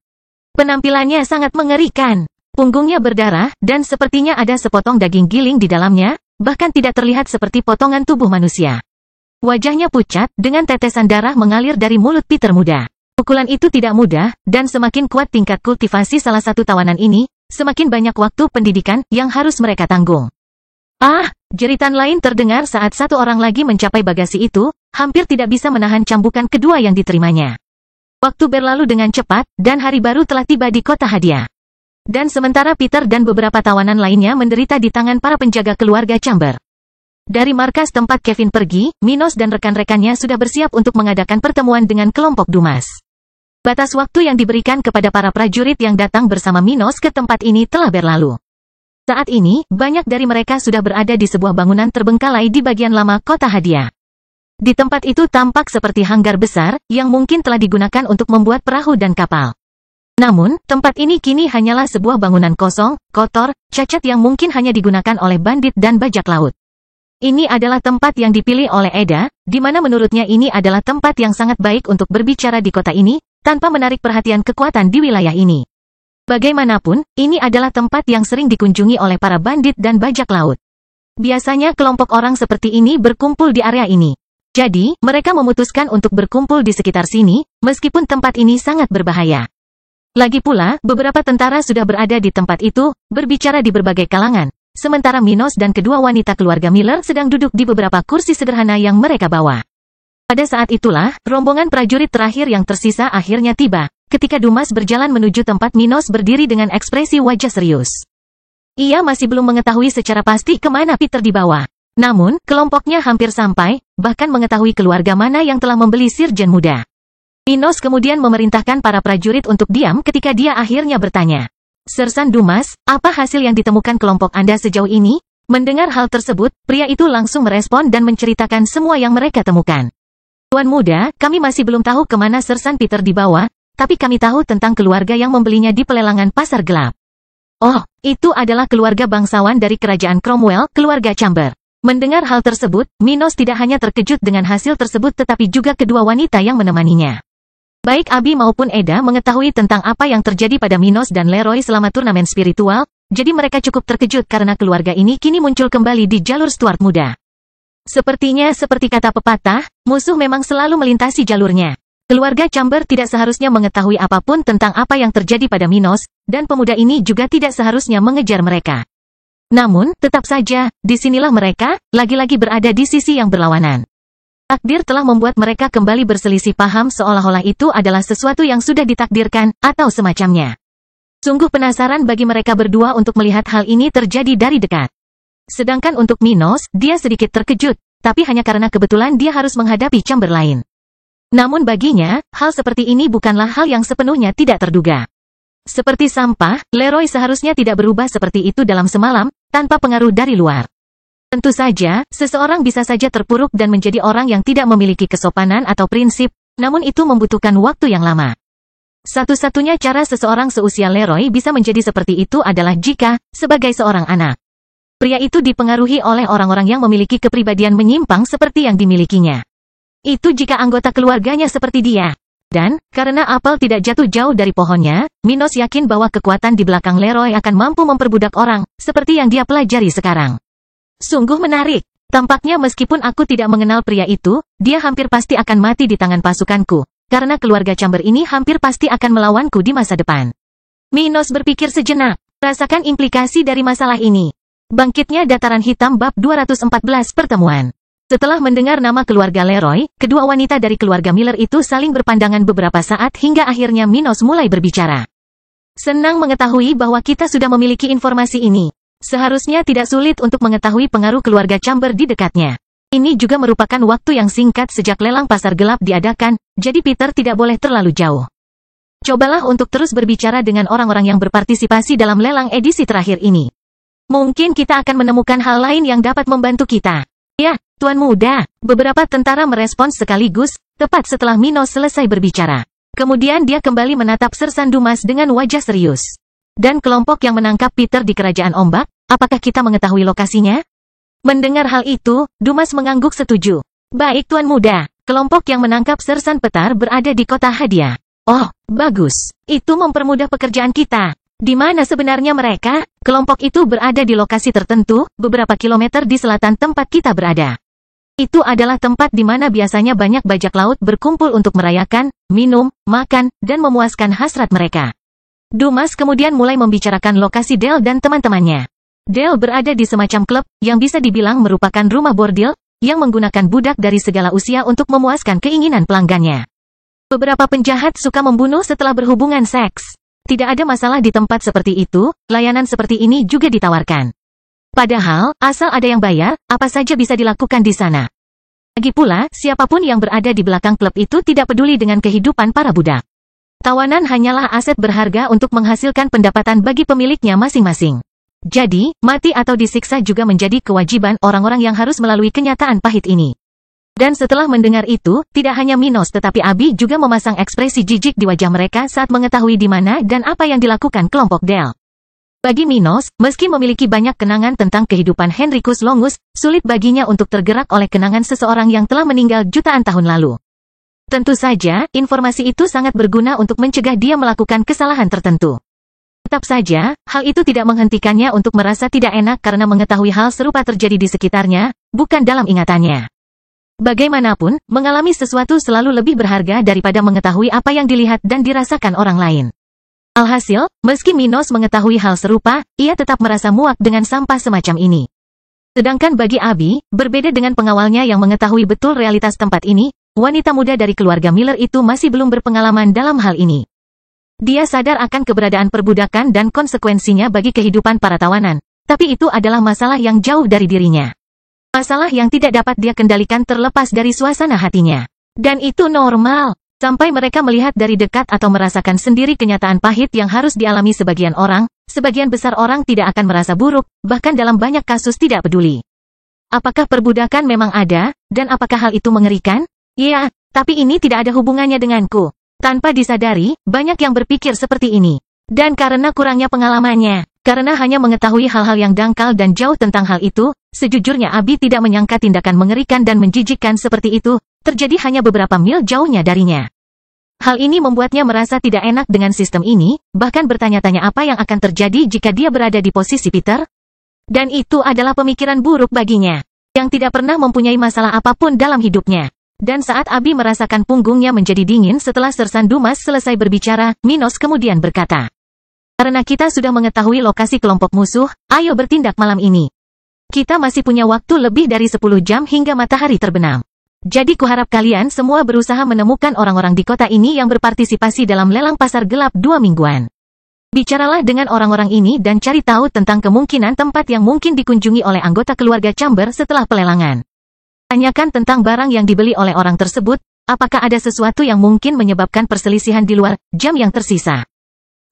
Speaker 1: Penampilannya sangat mengerikan. Punggungnya berdarah, dan sepertinya ada sepotong daging giling di dalamnya, bahkan tidak terlihat seperti potongan tubuh manusia. Wajahnya pucat, dengan tetesan darah mengalir dari mulut Peter muda. Pukulan itu tidak mudah, dan semakin kuat tingkat kultivasi salah satu tawanan ini, semakin banyak waktu pendidikan yang harus mereka tanggung. Jeritan lain terdengar saat satu orang lagi mencapai bagasi itu, hampir tidak bisa menahan cambukan kedua yang diterimanya. Waktu berlalu dengan cepat, dan hari baru telah tiba di kota hadiah. Dan sementara Peter dan beberapa tawanan lainnya menderita di tangan para penjaga keluarga Chamber. Dari markas tempat Kevin pergi, Minos dan rekan-rekannya sudah bersiap untuk mengadakan pertemuan dengan kelompok Dumas. Batas waktu yang diberikan kepada para prajurit yang datang bersama Minos ke tempat ini telah berlalu. Saat ini, banyak dari mereka sudah berada di sebuah bangunan terbengkalai di bagian lama kota hadiah. Di tempat itu tampak seperti hanggar besar, yang mungkin telah digunakan untuk membuat perahu dan kapal. Namun, tempat ini kini hanyalah sebuah bangunan kosong, kotor, cacat yang mungkin hanya digunakan oleh bandit dan bajak laut. Ini adalah tempat yang dipilih oleh Eda, di mana menurutnya ini adalah tempat yang sangat baik untuk berbicara di kota ini, tanpa menarik perhatian kekuatan di wilayah ini. Bagaimanapun, ini adalah tempat yang sering dikunjungi oleh para bandit dan bajak laut. Biasanya kelompok orang seperti ini berkumpul di area ini. Jadi, mereka memutuskan untuk berkumpul di sekitar sini, meskipun tempat ini sangat berbahaya. Lagi pula, beberapa tentara sudah berada di tempat itu, berbicara di berbagai kalangan, sementara Minos dan kedua wanita keluarga Miller sedang duduk di beberapa kursi sederhana yang mereka bawa. Pada saat itulah, rombongan prajurit terakhir yang tersisa akhirnya tiba, ketika Dumas berjalan menuju tempat Minos berdiri dengan ekspresi wajah serius. Ia masih belum mengetahui secara pasti kemana Peter dibawa. Namun, kelompoknya hampir sampai, bahkan mengetahui keluarga mana yang telah membeli Sirjen muda. Minos kemudian memerintahkan para prajurit untuk diam ketika dia akhirnya bertanya. Sersan Dumas, apa hasil yang ditemukan kelompok Anda sejauh ini? Mendengar hal tersebut, pria itu langsung merespon dan menceritakan semua yang mereka temukan. Tuan muda, kami masih belum tahu kemana Sersan Peter dibawa, tapi kami tahu tentang keluarga yang membelinya di pelelangan pasar gelap. Oh, itu adalah keluarga bangsawan dari kerajaan Cromwell, keluarga Chamber. Mendengar hal tersebut, Minos tidak hanya terkejut dengan hasil tersebut tetapi juga kedua wanita yang menemaninya. Baik Abi maupun Eda mengetahui tentang apa yang terjadi pada Minos dan Leroy selama turnamen spiritual, jadi mereka cukup terkejut karena keluarga ini kini muncul kembali di jalur Stuart muda. Sepertinya seperti kata pepatah, musuh memang selalu melintasi jalurnya. Keluarga Chamber tidak seharusnya mengetahui apapun tentang apa yang terjadi pada Minos, dan pemuda ini juga tidak seharusnya mengejar mereka. Namun, tetap saja, disinilah mereka, lagi-lagi berada di sisi yang berlawanan. Takdir telah membuat mereka kembali berselisih paham seolah-olah itu adalah sesuatu yang sudah ditakdirkan, atau semacamnya. Sungguh penasaran bagi mereka berdua untuk melihat hal ini terjadi dari dekat. Sedangkan untuk Minos, dia sedikit terkejut, tapi hanya karena kebetulan dia harus menghadapi Chamberlain. Namun baginya, hal seperti ini bukanlah hal yang sepenuhnya tidak terduga. Seperti sampah, Leroy seharusnya tidak berubah seperti itu dalam semalam, tanpa pengaruh dari luar. Tentu saja, seseorang bisa saja terpuruk dan menjadi orang yang tidak memiliki kesopanan atau prinsip, namun itu membutuhkan waktu yang lama. Satu-satunya cara seseorang seusia Leroy bisa menjadi seperti itu adalah jika, sebagai seorang anak, pria itu dipengaruhi oleh orang-orang yang memiliki kepribadian menyimpang seperti yang dimilikinya. Itu jika anggota keluarganya seperti dia. Dan, karena apel tidak jatuh jauh dari pohonnya, Minos yakin bahwa kekuatan di belakang Leroy akan mampu memperbudak orang, seperti yang dia pelajari sekarang. Sungguh menarik. Tampaknya meskipun aku tidak mengenal pria itu, dia hampir pasti akan mati di tangan pasukanku. Karena keluarga Chamber ini hampir pasti akan melawanku di masa depan. Minos berpikir sejenak. Rasakan implikasi dari masalah ini. Bangkitnya Dataran Hitam bab 214 pertemuan. Setelah mendengar nama keluarga Leroy, kedua wanita dari keluarga Miller itu saling berpandangan beberapa saat hingga akhirnya Minos mulai berbicara. Senang mengetahui bahwa kita sudah memiliki informasi ini. Seharusnya tidak sulit untuk mengetahui pengaruh keluarga Chamber di dekatnya. Ini juga merupakan waktu yang singkat sejak lelang pasar gelap diadakan, jadi Peter tidak boleh terlalu jauh. Cobalah untuk terus berbicara dengan orang-orang yang berpartisipasi dalam lelang edisi terakhir ini. Mungkin kita akan menemukan hal lain yang dapat membantu kita. Ya, Tuan Muda, beberapa tentara merespons sekaligus, tepat setelah Minos selesai berbicara. Kemudian dia kembali menatap Sersan Dumas dengan wajah serius. Dan kelompok yang menangkap Peter di Kerajaan Ombak, apakah kita mengetahui lokasinya? Mendengar hal itu, Dumas mengangguk setuju. Baik Tuan Muda, kelompok yang menangkap Sersan Petar berada di kota Hadiah. Oh, bagus. Itu mempermudah pekerjaan kita. Di mana sebenarnya mereka? Kelompok itu berada di lokasi tertentu, beberapa kilometer di selatan tempat kita berada. Itu adalah tempat di mana biasanya banyak bajak laut berkumpul untuk merayakan, minum, makan, dan memuaskan hasrat mereka. Dumas kemudian mulai membicarakan lokasi Dale dan teman-temannya. Dale berada di semacam klub, yang bisa dibilang merupakan rumah bordil, yang menggunakan budak dari segala usia untuk memuaskan keinginan pelanggannya. Beberapa penjahat suka membunuh setelah berhubungan seks. Tidak ada masalah di tempat seperti itu, layanan seperti ini juga ditawarkan. Padahal, asal ada yang bayar, apa saja bisa dilakukan di sana. Lagi pula, siapapun yang berada di belakang klub itu tidak peduli dengan kehidupan para budak. Tawanan hanyalah aset berharga untuk menghasilkan pendapatan bagi pemiliknya masing-masing. Jadi, mati atau disiksa juga menjadi kewajiban orang-orang yang harus melalui kenyataan pahit ini. Dan setelah mendengar itu, tidak hanya Minos tetapi Abi juga memasang ekspresi jijik di wajah mereka saat mengetahui di mana dan apa yang dilakukan kelompok Dale. Bagi Minos, meski memiliki banyak kenangan tentang kehidupan Henricus Longus, sulit baginya untuk tergerak oleh kenangan seseorang yang telah meninggal jutaan tahun lalu. Tentu saja, informasi itu sangat berguna untuk mencegah dia melakukan kesalahan tertentu. Tetap saja, hal itu tidak menghentikannya untuk merasa tidak enak karena mengetahui hal serupa terjadi di sekitarnya, bukan dalam ingatannya. Bagaimanapun, mengalami sesuatu selalu lebih berharga daripada mengetahui apa yang dilihat dan dirasakan orang lain. Alhasil, meski Minos mengetahui hal serupa, ia tetap merasa muak dengan sampah semacam ini. Sedangkan bagi Abi, berbeda dengan pengawalnya yang mengetahui betul realitas tempat ini, wanita muda dari keluarga Miller itu masih belum berpengalaman dalam hal ini. Dia sadar akan keberadaan perbudakan dan konsekuensinya bagi kehidupan para tawanan, tapi itu adalah masalah yang jauh dari dirinya. Masalah yang tidak dapat dia kendalikan terlepas dari suasana hatinya. Dan itu normal, sampai mereka melihat dari dekat atau merasakan sendiri kenyataan pahit yang harus dialami sebagian orang, sebagian besar orang tidak akan merasa buruk, bahkan dalam banyak kasus tidak peduli. Apakah perbudakan memang ada, dan apakah hal itu mengerikan? Ya, tapi ini tidak ada hubungannya denganku. Tanpa disadari, banyak yang berpikir seperti ini. Dan karena kurangnya pengalamannya, karena hanya mengetahui hal-hal yang dangkal dan jauh tentang hal itu, sejujurnya Abi tidak menyangka tindakan mengerikan dan menjijikkan seperti itu, terjadi hanya beberapa mil jauhnya darinya. Hal ini membuatnya merasa tidak enak dengan sistem ini, bahkan bertanya-tanya apa yang akan terjadi jika dia berada di posisi Peter. Dan itu adalah pemikiran buruk baginya, yang tidak pernah mempunyai masalah apapun dalam hidupnya. Dan saat Abi merasakan punggungnya menjadi dingin setelah Sersan Dumas selesai berbicara, Minos kemudian berkata, "Karena kita sudah mengetahui lokasi kelompok musuh, ayo bertindak malam ini. Kita masih punya waktu lebih dari 10 jam hingga matahari terbenam. Jadi kuharap kalian semua berusaha menemukan orang-orang di kota ini yang berpartisipasi dalam lelang pasar gelap 2 mingguan. Bicaralah dengan orang-orang ini dan cari tahu tentang kemungkinan tempat yang mungkin dikunjungi oleh anggota keluarga Chamber setelah pelelangan. Tanyakan tentang barang yang dibeli oleh orang tersebut, apakah ada sesuatu yang mungkin menyebabkan perselisihan di luar jam yang tersisa.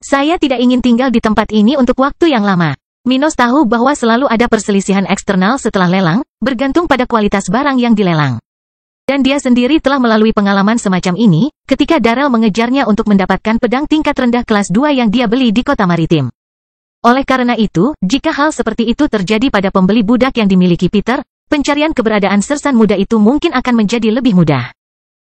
Speaker 1: Saya tidak ingin tinggal di tempat ini untuk waktu yang lama." Minos tahu bahwa selalu ada perselisihan eksternal setelah lelang, bergantung pada kualitas barang yang dilelang. Dan dia sendiri telah melalui pengalaman semacam ini, ketika Darrell mengejarnya untuk mendapatkan pedang tingkat rendah kelas 2 yang dia beli di kota maritim. Oleh karena itu, jika hal seperti itu terjadi pada pembeli budak yang dimiliki Peter, pencarian keberadaan sersan muda itu mungkin akan menjadi lebih mudah.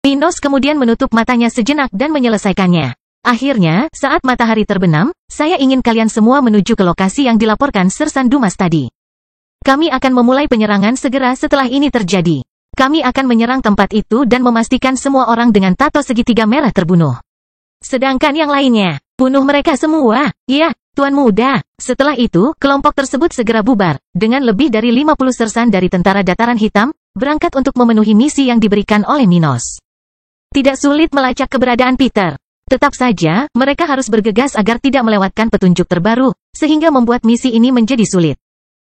Speaker 1: Minos kemudian menutup matanya sejenak dan menyelesaikannya. Akhirnya, saat matahari terbenam, saya ingin kalian semua menuju ke lokasi yang dilaporkan Sersan Dumas tadi. Kami akan memulai penyerangan segera setelah ini terjadi. Kami akan menyerang tempat itu dan memastikan semua orang dengan tato segitiga merah terbunuh. Sedangkan yang lainnya, bunuh mereka semua, ya, Tuan Muda. Setelah itu, kelompok tersebut segera bubar, dengan lebih dari 50 sersan dari tentara dataran hitam, berangkat untuk memenuhi misi yang diberikan oleh Minos. Tidak sulit melacak keberadaan Peter. Tetap saja, mereka harus bergegas agar tidak melewatkan petunjuk terbaru, sehingga membuat misi ini menjadi sulit.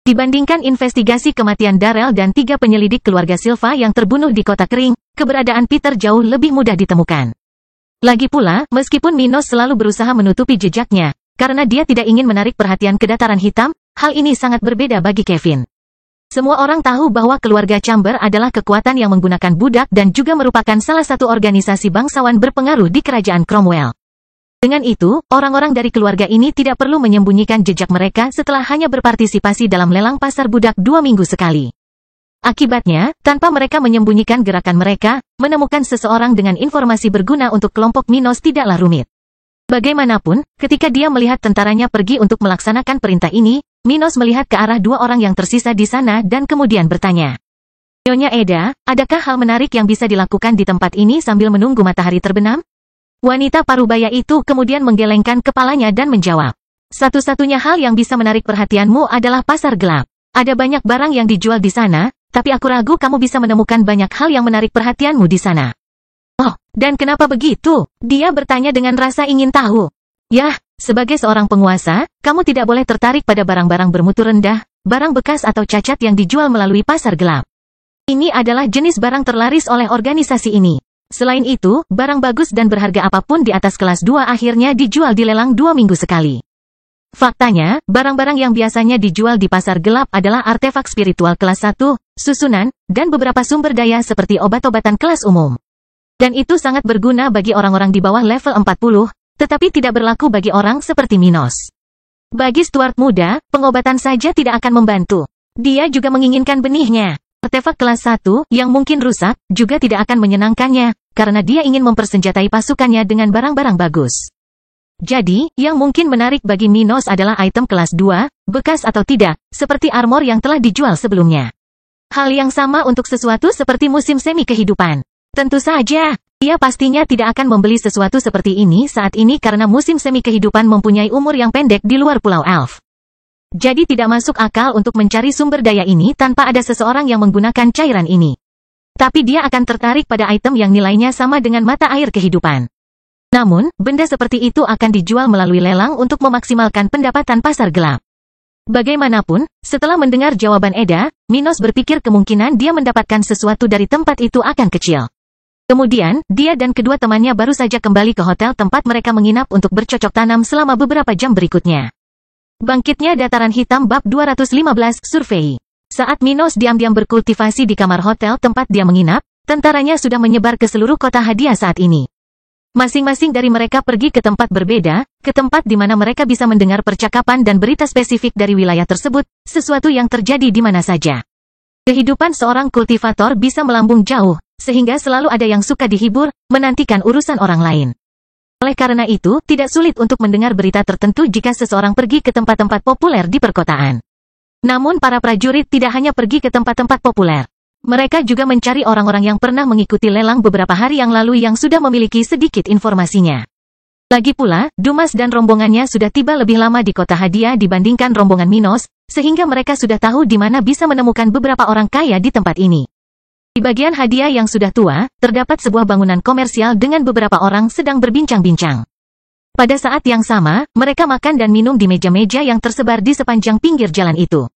Speaker 1: Dibandingkan investigasi kematian Darrell dan 3 penyelidik keluarga Silva yang terbunuh di kota kering, keberadaan Peter jauh lebih mudah ditemukan. Lagi pula, meskipun Minos selalu berusaha menutupi jejaknya, karena dia tidak ingin menarik perhatian ke dataran hitam, hal ini sangat berbeda bagi Kevin. Semua orang tahu bahwa keluarga Chamber adalah kekuatan yang menggunakan budak dan juga merupakan salah satu organisasi bangsawan berpengaruh di kerajaan Cromwell. Dengan itu, orang-orang dari keluarga ini tidak perlu menyembunyikan jejak mereka setelah hanya berpartisipasi dalam lelang pasar budak 2 minggu sekali. Akibatnya, tanpa mereka menyembunyikan gerakan mereka, menemukan seseorang dengan informasi berguna untuk kelompok Minos tidaklah rumit. Bagaimanapun, ketika dia melihat tentaranya pergi untuk melaksanakan perintah ini, Minos melihat ke arah 2 orang yang tersisa di sana dan kemudian bertanya. Nyonya Eda, adakah hal menarik yang bisa dilakukan di tempat ini sambil menunggu matahari terbenam? Wanita parubaya itu kemudian menggelengkan kepalanya dan menjawab. Satu-satunya hal yang bisa menarik perhatianmu adalah pasar gelap. Ada banyak barang yang dijual di sana, tapi aku ragu kamu bisa menemukan banyak hal yang menarik perhatianmu di sana. Oh, dan kenapa begitu? Dia bertanya dengan rasa ingin tahu. Yah, sebagai seorang penguasa, kamu tidak boleh tertarik pada barang-barang bermutu rendah, barang bekas atau cacat yang dijual melalui pasar gelap. Ini adalah jenis barang terlaris oleh organisasi ini. Selain itu, barang bagus dan berharga apapun di atas kelas 2 akhirnya dijual di lelang 2 minggu sekali. Faktanya, barang-barang yang biasanya dijual di pasar gelap adalah artefak spiritual kelas 1, susunan, dan beberapa sumber daya seperti obat-obatan kelas umum. Dan itu sangat berguna bagi orang-orang di bawah level 40, tetapi tidak berlaku bagi orang seperti Minos. Bagi Stuart muda, pengobatan saja tidak akan membantu. Dia juga menginginkan benihnya. Artefak kelas 1, yang mungkin rusak, juga tidak akan menyenangkannya, karena dia ingin mempersenjatai pasukannya dengan barang-barang bagus. Jadi, yang mungkin menarik bagi Minos adalah item kelas 2, bekas atau tidak, seperti armor yang telah dijual sebelumnya. Hal yang sama untuk sesuatu seperti musim semi kehidupan. Tentu saja, dia pastinya tidak akan membeli sesuatu seperti ini saat ini karena musim semi kehidupan mempunyai umur yang pendek di luar Pulau Elf. Jadi tidak masuk akal untuk mencari sumber daya ini tanpa ada seseorang yang menggunakan cairan ini. Tapi dia akan tertarik pada item yang nilainya sama dengan mata air kehidupan. Namun, benda seperti itu akan dijual melalui lelang untuk memaksimalkan pendapatan pasar gelap. Bagaimanapun, setelah mendengar jawaban Eda, Minos berpikir kemungkinan dia mendapatkan sesuatu dari tempat itu akan kecil. Kemudian, dia dan kedua temannya baru saja kembali ke hotel tempat mereka menginap untuk bercocok tanam selama beberapa jam berikutnya. Bangkitnya dataran hitam bab 215 survei. Saat Minos diam-diam berkultivasi di kamar hotel tempat dia menginap, tentaranya sudah menyebar ke seluruh kota hadiah saat ini. Masing-masing dari mereka pergi ke tempat berbeda, ke tempat di mana mereka bisa mendengar percakapan dan berita spesifik dari wilayah tersebut, sesuatu yang terjadi di mana saja. Kehidupan seorang kultivator bisa melambung jauh, sehingga selalu ada yang suka dihibur, menantikan urusan orang lain. Oleh karena itu, tidak sulit untuk mendengar berita tertentu jika seseorang pergi ke tempat-tempat populer di perkotaan. Namun para prajurit tidak hanya pergi ke tempat-tempat populer. Mereka juga mencari orang-orang yang pernah mengikuti lelang beberapa hari yang lalu yang sudah memiliki sedikit informasinya. Lagi pula, Dumas dan rombongannya sudah tiba lebih lama di kota hadiah dibandingkan rombongan Minos, sehingga mereka sudah tahu di mana bisa menemukan beberapa orang kaya di tempat ini. Di bagian hadiah yang sudah tua, terdapat sebuah bangunan komersial dengan beberapa orang sedang berbincang-bincang. Pada saat yang sama, mereka makan dan minum di meja-meja yang tersebar di sepanjang pinggir jalan itu.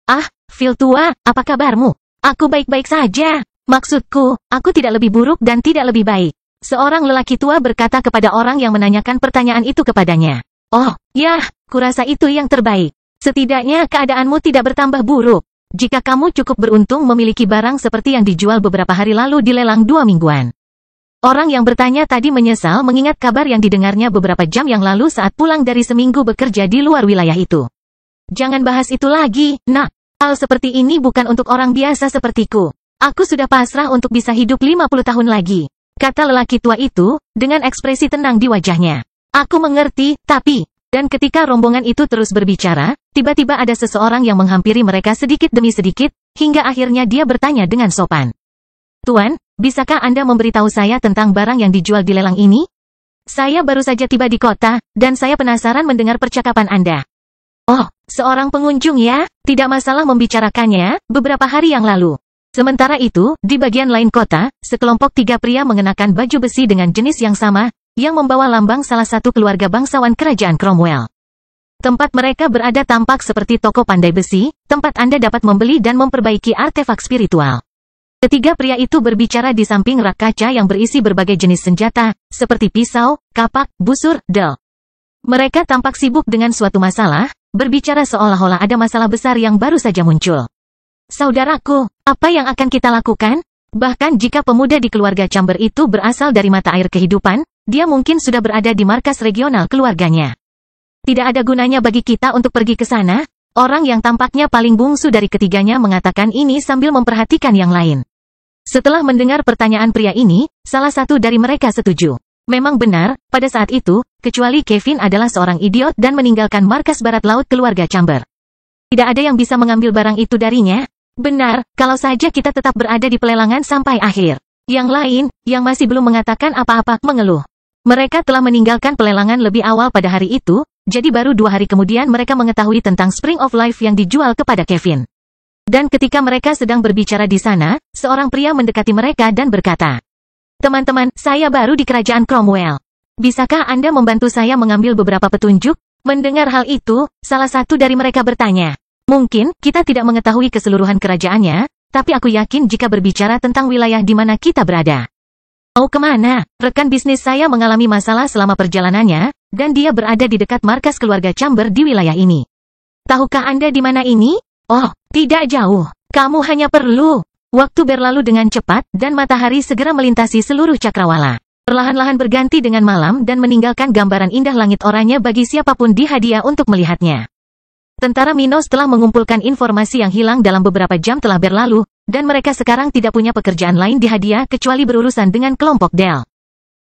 Speaker 1: Ah, Phil tua, apa kabarmu? Aku baik-baik saja. Maksudku, aku tidak lebih buruk dan tidak lebih baik. Seorang lelaki tua berkata kepada orang yang menanyakan pertanyaan itu kepadanya. Oh, yah, kurasa itu yang terbaik. Setidaknya keadaanmu tidak bertambah buruk. jika kamu cukup beruntung memiliki barang seperti yang dijual beberapa hari lalu di lelang 2 mingguan. Orang yang bertanya tadi menyesal mengingat kabar yang didengarnya beberapa jam yang lalu saat pulang dari seminggu bekerja di luar wilayah itu. Jangan bahas itu lagi, nak. Hal seperti ini bukan untuk orang biasa sepertiku. Aku sudah pasrah untuk bisa hidup 50 tahun lagi, kata lelaki tua itu, dengan ekspresi tenang di wajahnya. Aku mengerti, tapi... Dan ketika rombongan itu terus berbicara, tiba-tiba ada seseorang yang menghampiri mereka sedikit demi sedikit, hingga akhirnya dia bertanya dengan sopan. Tuan, bisakah Anda memberitahu saya tentang barang yang dijual di lelang ini? Saya baru saja tiba di kota, dan saya penasaran mendengar percakapan Anda. Oh, seorang pengunjung ya, tidak masalah membicarakannya, beberapa hari yang lalu. Sementara itu, di bagian lain kota, sekelompok 3 pria mengenakan baju besi dengan jenis yang sama, yang membawa lambang salah satu keluarga bangsawan kerajaan Cromwell. Tempat mereka berada tampak seperti toko pandai besi, tempat Anda dapat membeli dan memperbaiki artefak spiritual. Ketiga pria itu berbicara di samping rak kaca yang berisi berbagai jenis senjata, seperti pisau, kapak, busur, del. Mereka tampak sibuk dengan suatu masalah, berbicara seolah-olah ada masalah besar yang baru saja muncul. Saudaraku, apa yang akan kita lakukan? Bahkan jika pemuda di keluarga Chamber itu berasal dari mata air kehidupan, dia mungkin sudah berada di markas regional keluarganya. Tidak ada gunanya bagi kita untuk pergi ke sana. Orang yang tampaknya paling bungsu dari ketiganya mengatakan ini sambil memperhatikan yang lain. Setelah mendengar pertanyaan pria ini, salah satu dari mereka setuju. Memang benar, pada saat itu, kecuali Kevin adalah seorang idiot dan meninggalkan markas barat laut keluarga Chamber. Tidak ada yang bisa mengambil barang itu darinya. Benar, kalau saja kita tetap berada di pelelangan sampai akhir. Yang lain, yang masih belum mengatakan apa-apa, mengeluh. Mereka telah meninggalkan pelelangan lebih awal pada hari itu, jadi baru 2 hari kemudian mereka mengetahui tentang Spring of Life yang dijual kepada Kevin. Dan ketika mereka sedang berbicara di sana, seorang pria mendekati mereka dan berkata, "Teman-teman, saya baru di kerajaan Cromwell. Bisakah Anda membantu saya mengambil beberapa petunjuk?" Mendengar hal itu, salah satu dari mereka bertanya, "Mungkin, kita tidak mengetahui keseluruhan kerajaannya, tapi aku yakin jika berbicara tentang wilayah di mana kita berada." "Oh, kemana?" "Rekan bisnis saya mengalami masalah selama perjalanannya, dan dia berada di dekat markas keluarga Chamber di wilayah ini." "Tahukah Anda di mana ini?" "Oh, tidak jauh. Kamu hanya perlu..." Waktu berlalu dengan cepat, dan matahari segera melintasi seluruh cakrawala. Perlahan-lahan berganti dengan malam dan meninggalkan gambaran indah langit oranye bagi siapapun di hadiah untuk melihatnya. Tentara Minos telah mengumpulkan informasi yang hilang dalam beberapa jam telah berlalu, dan mereka sekarang tidak punya pekerjaan lain di hadiah kecuali berurusan dengan kelompok Del.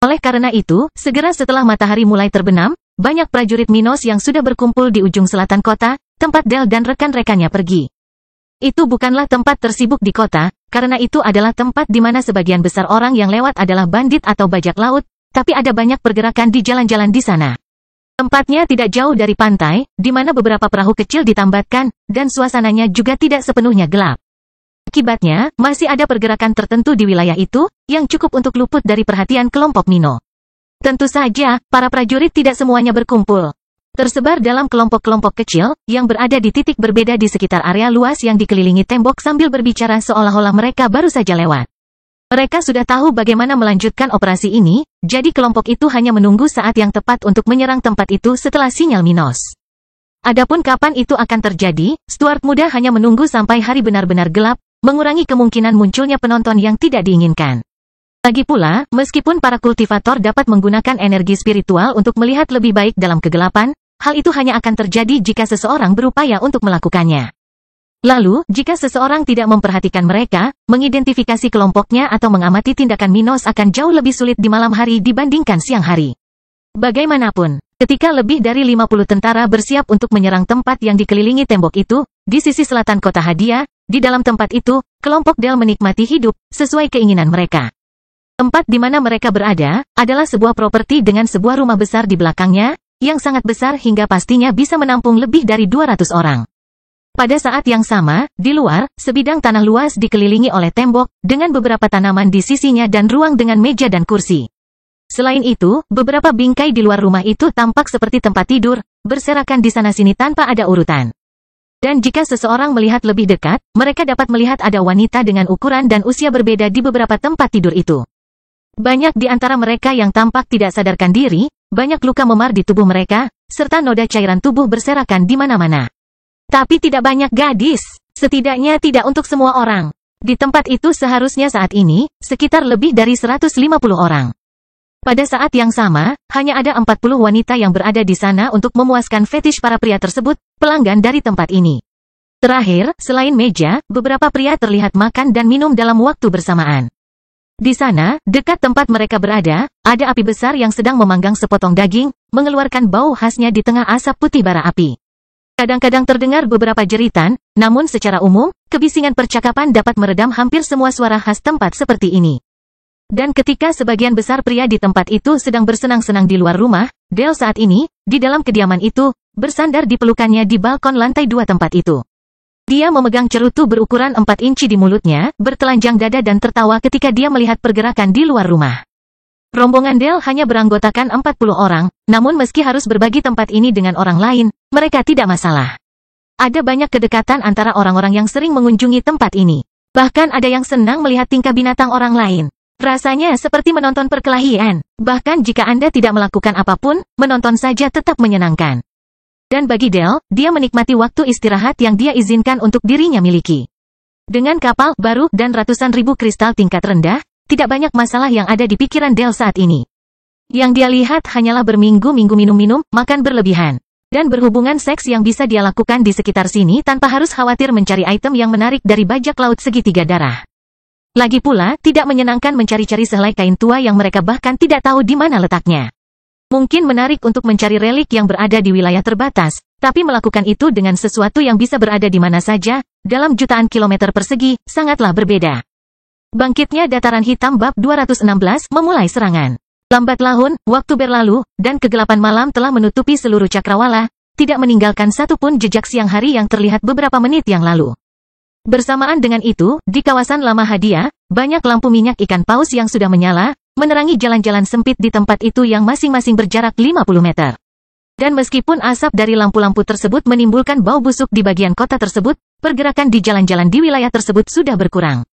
Speaker 1: Oleh karena itu, segera setelah matahari mulai terbenam, banyak prajurit Minos yang sudah berkumpul di ujung selatan kota, tempat Del dan rekan-rekannya pergi. Itu bukanlah tempat tersibuk di kota, karena itu adalah tempat di mana sebagian besar orang yang lewat adalah bandit atau bajak laut, tapi ada banyak pergerakan di jalan-jalan di sana. Tempatnya tidak jauh dari pantai, di mana beberapa perahu kecil ditambatkan, dan suasananya juga tidak sepenuhnya gelap. Akibatnya, masih ada pergerakan tertentu di wilayah itu, yang cukup untuk luput dari perhatian kelompok Mino. Tentu saja, para prajurit tidak semuanya berkumpul. Tersebar dalam kelompok-kelompok kecil, yang berada di titik berbeda di sekitar area luas yang dikelilingi tembok sambil berbicara seolah-olah mereka baru saja lewat. Mereka sudah tahu bagaimana melanjutkan operasi ini, jadi kelompok itu hanya menunggu saat yang tepat untuk menyerang tempat itu setelah sinyal Minos. Adapun kapan itu akan terjadi, Stuart muda hanya menunggu sampai hari benar-benar gelap, mengurangi kemungkinan munculnya penonton yang tidak diinginkan. Lagi pula, meskipun para kultivator dapat menggunakan energi spiritual untuk melihat lebih baik dalam kegelapan, hal itu hanya akan terjadi jika seseorang berupaya untuk melakukannya. Lalu, jika seseorang tidak memperhatikan mereka, mengidentifikasi kelompoknya atau mengamati tindakan Minos akan jauh lebih sulit di malam hari dibandingkan siang hari. Bagaimanapun, ketika lebih dari 50 tentara bersiap untuk menyerang tempat yang dikelilingi tembok itu, di sisi selatan kota Hadiah, di dalam tempat itu, kelompok Del menikmati hidup, sesuai keinginan mereka. Tempat di mana mereka berada, adalah sebuah properti dengan sebuah rumah besar di belakangnya, yang sangat besar hingga pastinya bisa menampung lebih dari 200 orang. Pada saat yang sama, di luar, sebidang tanah luas dikelilingi oleh tembok, dengan beberapa tanaman di sisinya dan ruang dengan meja dan kursi. Selain itu, beberapa bingkai di luar rumah itu tampak seperti tempat tidur, berserakan di sana-sini tanpa ada urutan. Dan jika seseorang melihat lebih dekat, mereka dapat melihat ada wanita dengan ukuran dan usia berbeda di beberapa tempat tidur itu. Banyak di antara mereka yang tampak tidak sadarkan diri, banyak luka memar di tubuh mereka, serta noda cairan tubuh berserakan di mana-mana. Tapi tidak banyak gadis. Setidaknya tidak untuk semua orang. Di tempat itu seharusnya saat ini, sekitar lebih dari 150 orang. Pada saat yang sama, hanya ada 40 wanita yang berada di sana untuk memuaskan fetish para pria tersebut, pelanggan dari tempat ini. Terakhir, selain meja, beberapa pria terlihat makan dan minum dalam waktu bersamaan. Di sana, dekat tempat mereka berada, ada api besar yang sedang memanggang sepotong daging, mengeluarkan bau khasnya di tengah asap putih bara api. Kadang-kadang terdengar beberapa jeritan, namun secara umum, kebisingan percakapan dapat meredam hampir semua suara khas tempat seperti ini. Dan ketika sebagian besar pria di tempat itu sedang bersenang-senang di luar rumah, Dale saat ini, di dalam kediaman itu, bersandar di pelukannya di balkon lantai 2 tempat itu. Dia memegang cerutu berukuran 4 inci di mulutnya, bertelanjang dada dan tertawa ketika dia melihat pergerakan di luar rumah. Rombongan Dale hanya beranggotakan 40 orang, namun meski harus berbagi tempat ini dengan orang lain, mereka tidak masalah. Ada banyak kedekatan antara orang-orang yang sering mengunjungi tempat ini. Bahkan ada yang senang melihat tingkah binatang orang lain. Rasanya seperti menonton perkelahian. Bahkan jika Anda tidak melakukan apapun, menonton saja tetap menyenangkan. Dan bagi Dale, dia menikmati waktu istirahat yang dia izinkan untuk dirinya miliki. Dengan kapal baru dan ratusan ribu kristal tingkat rendah, tidak banyak masalah yang ada di pikiran Dale saat ini. Yang dia lihat hanyalah berminggu-minggu minum-minum, makan berlebihan, dan berhubungan seks yang bisa dia lakukan di sekitar sini tanpa harus khawatir mencari item yang menarik dari bajak laut segitiga darah. Lagi pula, tidak menyenangkan mencari-cari sehelai kain tua yang mereka bahkan tidak tahu di mana letaknya. Mungkin menarik untuk mencari relik yang berada di wilayah terbatas, tapi melakukan itu dengan sesuatu yang bisa berada di mana saja, dalam jutaan kilometer persegi, sangatlah berbeda. Bangkitnya dataran hitam bab 216 memulai serangan. Lambat laun, waktu berlalu, dan kegelapan malam telah menutupi seluruh cakrawala, tidak meninggalkan satupun jejak siang hari yang terlihat beberapa menit yang lalu. Bersamaan dengan itu, di kawasan Lama Hadiah, banyak lampu minyak ikan paus yang sudah menyala, menerangi jalan-jalan sempit di tempat itu yang masing-masing berjarak 50 meter. Dan meskipun asap dari lampu-lampu tersebut menimbulkan bau busuk di bagian kota tersebut, pergerakan di jalan-jalan di wilayah tersebut sudah berkurang.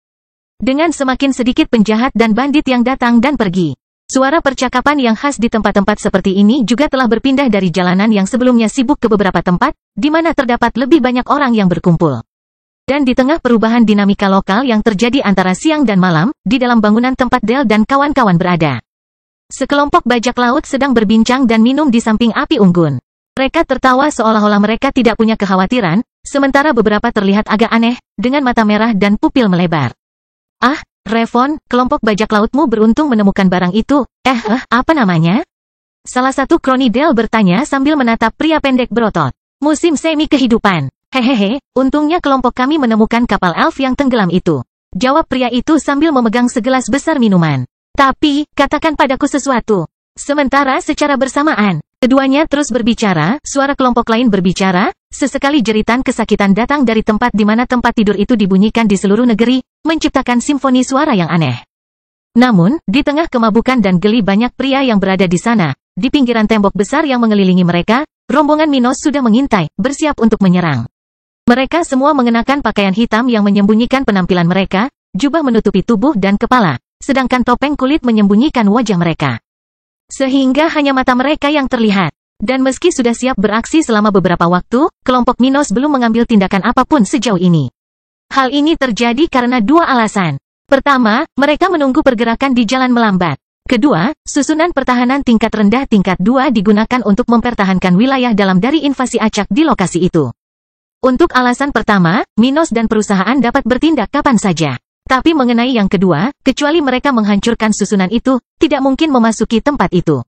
Speaker 1: Dengan semakin sedikit penjahat dan bandit yang datang dan pergi. Suara percakapan yang khas di tempat-tempat seperti ini juga telah berpindah dari jalanan yang sebelumnya sibuk ke beberapa tempat, di mana terdapat lebih banyak orang yang berkumpul. Dan di tengah perubahan dinamika lokal yang terjadi antara siang dan malam, di dalam bangunan tempat Dale dan kawan-kawan berada. Sekelompok bajak laut sedang berbincang dan minum di samping api unggun. Mereka tertawa seolah-olah mereka tidak punya kekhawatiran, sementara beberapa terlihat agak aneh, dengan mata merah dan pupil melebar. Ah, Revon, kelompok bajak lautmu beruntung menemukan barang itu. Apa namanya? Salah satu kroni Dale bertanya sambil menatap pria pendek berotot. Musim semi kehidupan. Hehehe, untungnya kelompok kami menemukan kapal elf yang tenggelam itu. Jawab pria itu sambil memegang segelas besar minuman. Tapi, katakan padaku sesuatu. Sementara secara bersamaan, keduanya terus berbicara, suara kelompok lain berbicara, sesekali jeritan kesakitan datang dari tempat di mana tempat tidur itu dibunyikan di seluruh negeri, menciptakan simfoni suara yang aneh. Namun, di tengah kemabukan dan geli banyak pria yang berada di sana, di pinggiran tembok besar yang mengelilingi mereka, rombongan Minos sudah mengintai, bersiap untuk menyerang. Mereka semua mengenakan pakaian hitam yang menyembunyikan penampilan mereka, jubah menutupi tubuh dan kepala, sedangkan topeng kulit menyembunyikan wajah mereka. Sehingga hanya mata mereka yang terlihat. Dan meski sudah siap beraksi selama beberapa waktu, kelompok Minos belum mengambil tindakan apapun sejauh ini. Hal ini terjadi karena dua alasan. Pertama, mereka menunggu pergerakan di jalan melambat. Kedua, susunan pertahanan tingkat rendah tingkat 2 digunakan untuk mempertahankan wilayah dalam dari invasi acak di lokasi itu. Untuk alasan pertama, Minos dan perusahaan dapat bertindak kapan saja. Tapi mengenai yang kedua, kecuali mereka menghancurkan susunan itu, tidak mungkin memasuki tempat itu.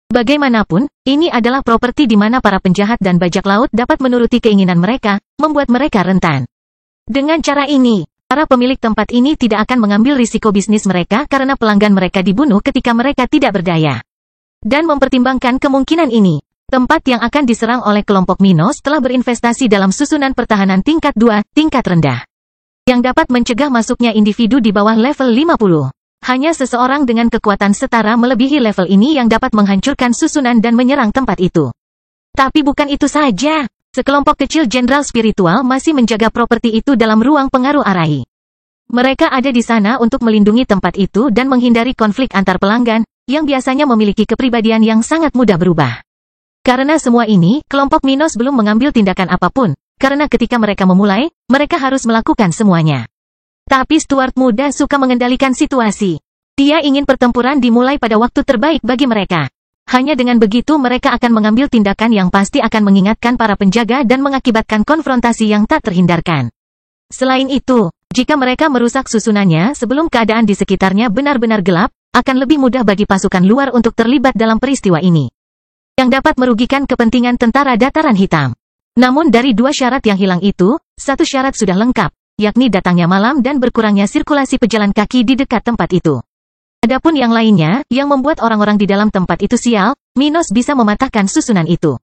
Speaker 1: Bagaimanapun, ini adalah properti di mana para penjahat dan bajak laut dapat menuruti keinginan mereka, membuat mereka rentan. Dengan cara ini, para pemilik tempat ini tidak akan mengambil risiko bisnis mereka karena pelanggan mereka dibunuh ketika mereka tidak berdaya. Dan mempertimbangkan kemungkinan ini, tempat yang akan diserang oleh kelompok Minos telah berinvestasi dalam susunan pertahanan tingkat 2, tingkat rendah. Yang dapat mencegah masuknya individu di bawah level 50. Hanya seseorang dengan kekuatan setara melebihi level ini yang dapat menghancurkan susunan dan menyerang tempat itu. Tapi bukan itu saja. Sekelompok kecil jenderal spiritual masih menjaga properti itu dalam ruang pengaruh Arahi. Mereka ada di sana untuk melindungi tempat itu dan menghindari konflik antar pelanggan, yang biasanya memiliki kepribadian yang sangat mudah berubah. Karena semua ini, kelompok Minos belum mengambil tindakan apapun, karena ketika mereka memulai, mereka harus melakukan semuanya. Tapi Stuart muda suka mengendalikan situasi. Dia ingin pertempuran dimulai pada waktu terbaik bagi mereka. Hanya dengan begitu mereka akan mengambil tindakan yang pasti akan mengingatkan para penjaga dan mengakibatkan konfrontasi yang tak terhindarkan. Selain itu, jika mereka merusak susunannya sebelum keadaan di sekitarnya benar-benar gelap, akan lebih mudah bagi pasukan luar untuk terlibat dalam peristiwa ini, yang dapat merugikan kepentingan tentara dataran hitam. Namun dari dua syarat yang hilang itu, satu syarat sudah lengkap, yakni datangnya malam dan berkurangnya sirkulasi pejalan kaki di dekat tempat itu. Adapun yang lainnya, yang membuat orang-orang di dalam tempat itu sial, Minos bisa mematahkan susunan itu.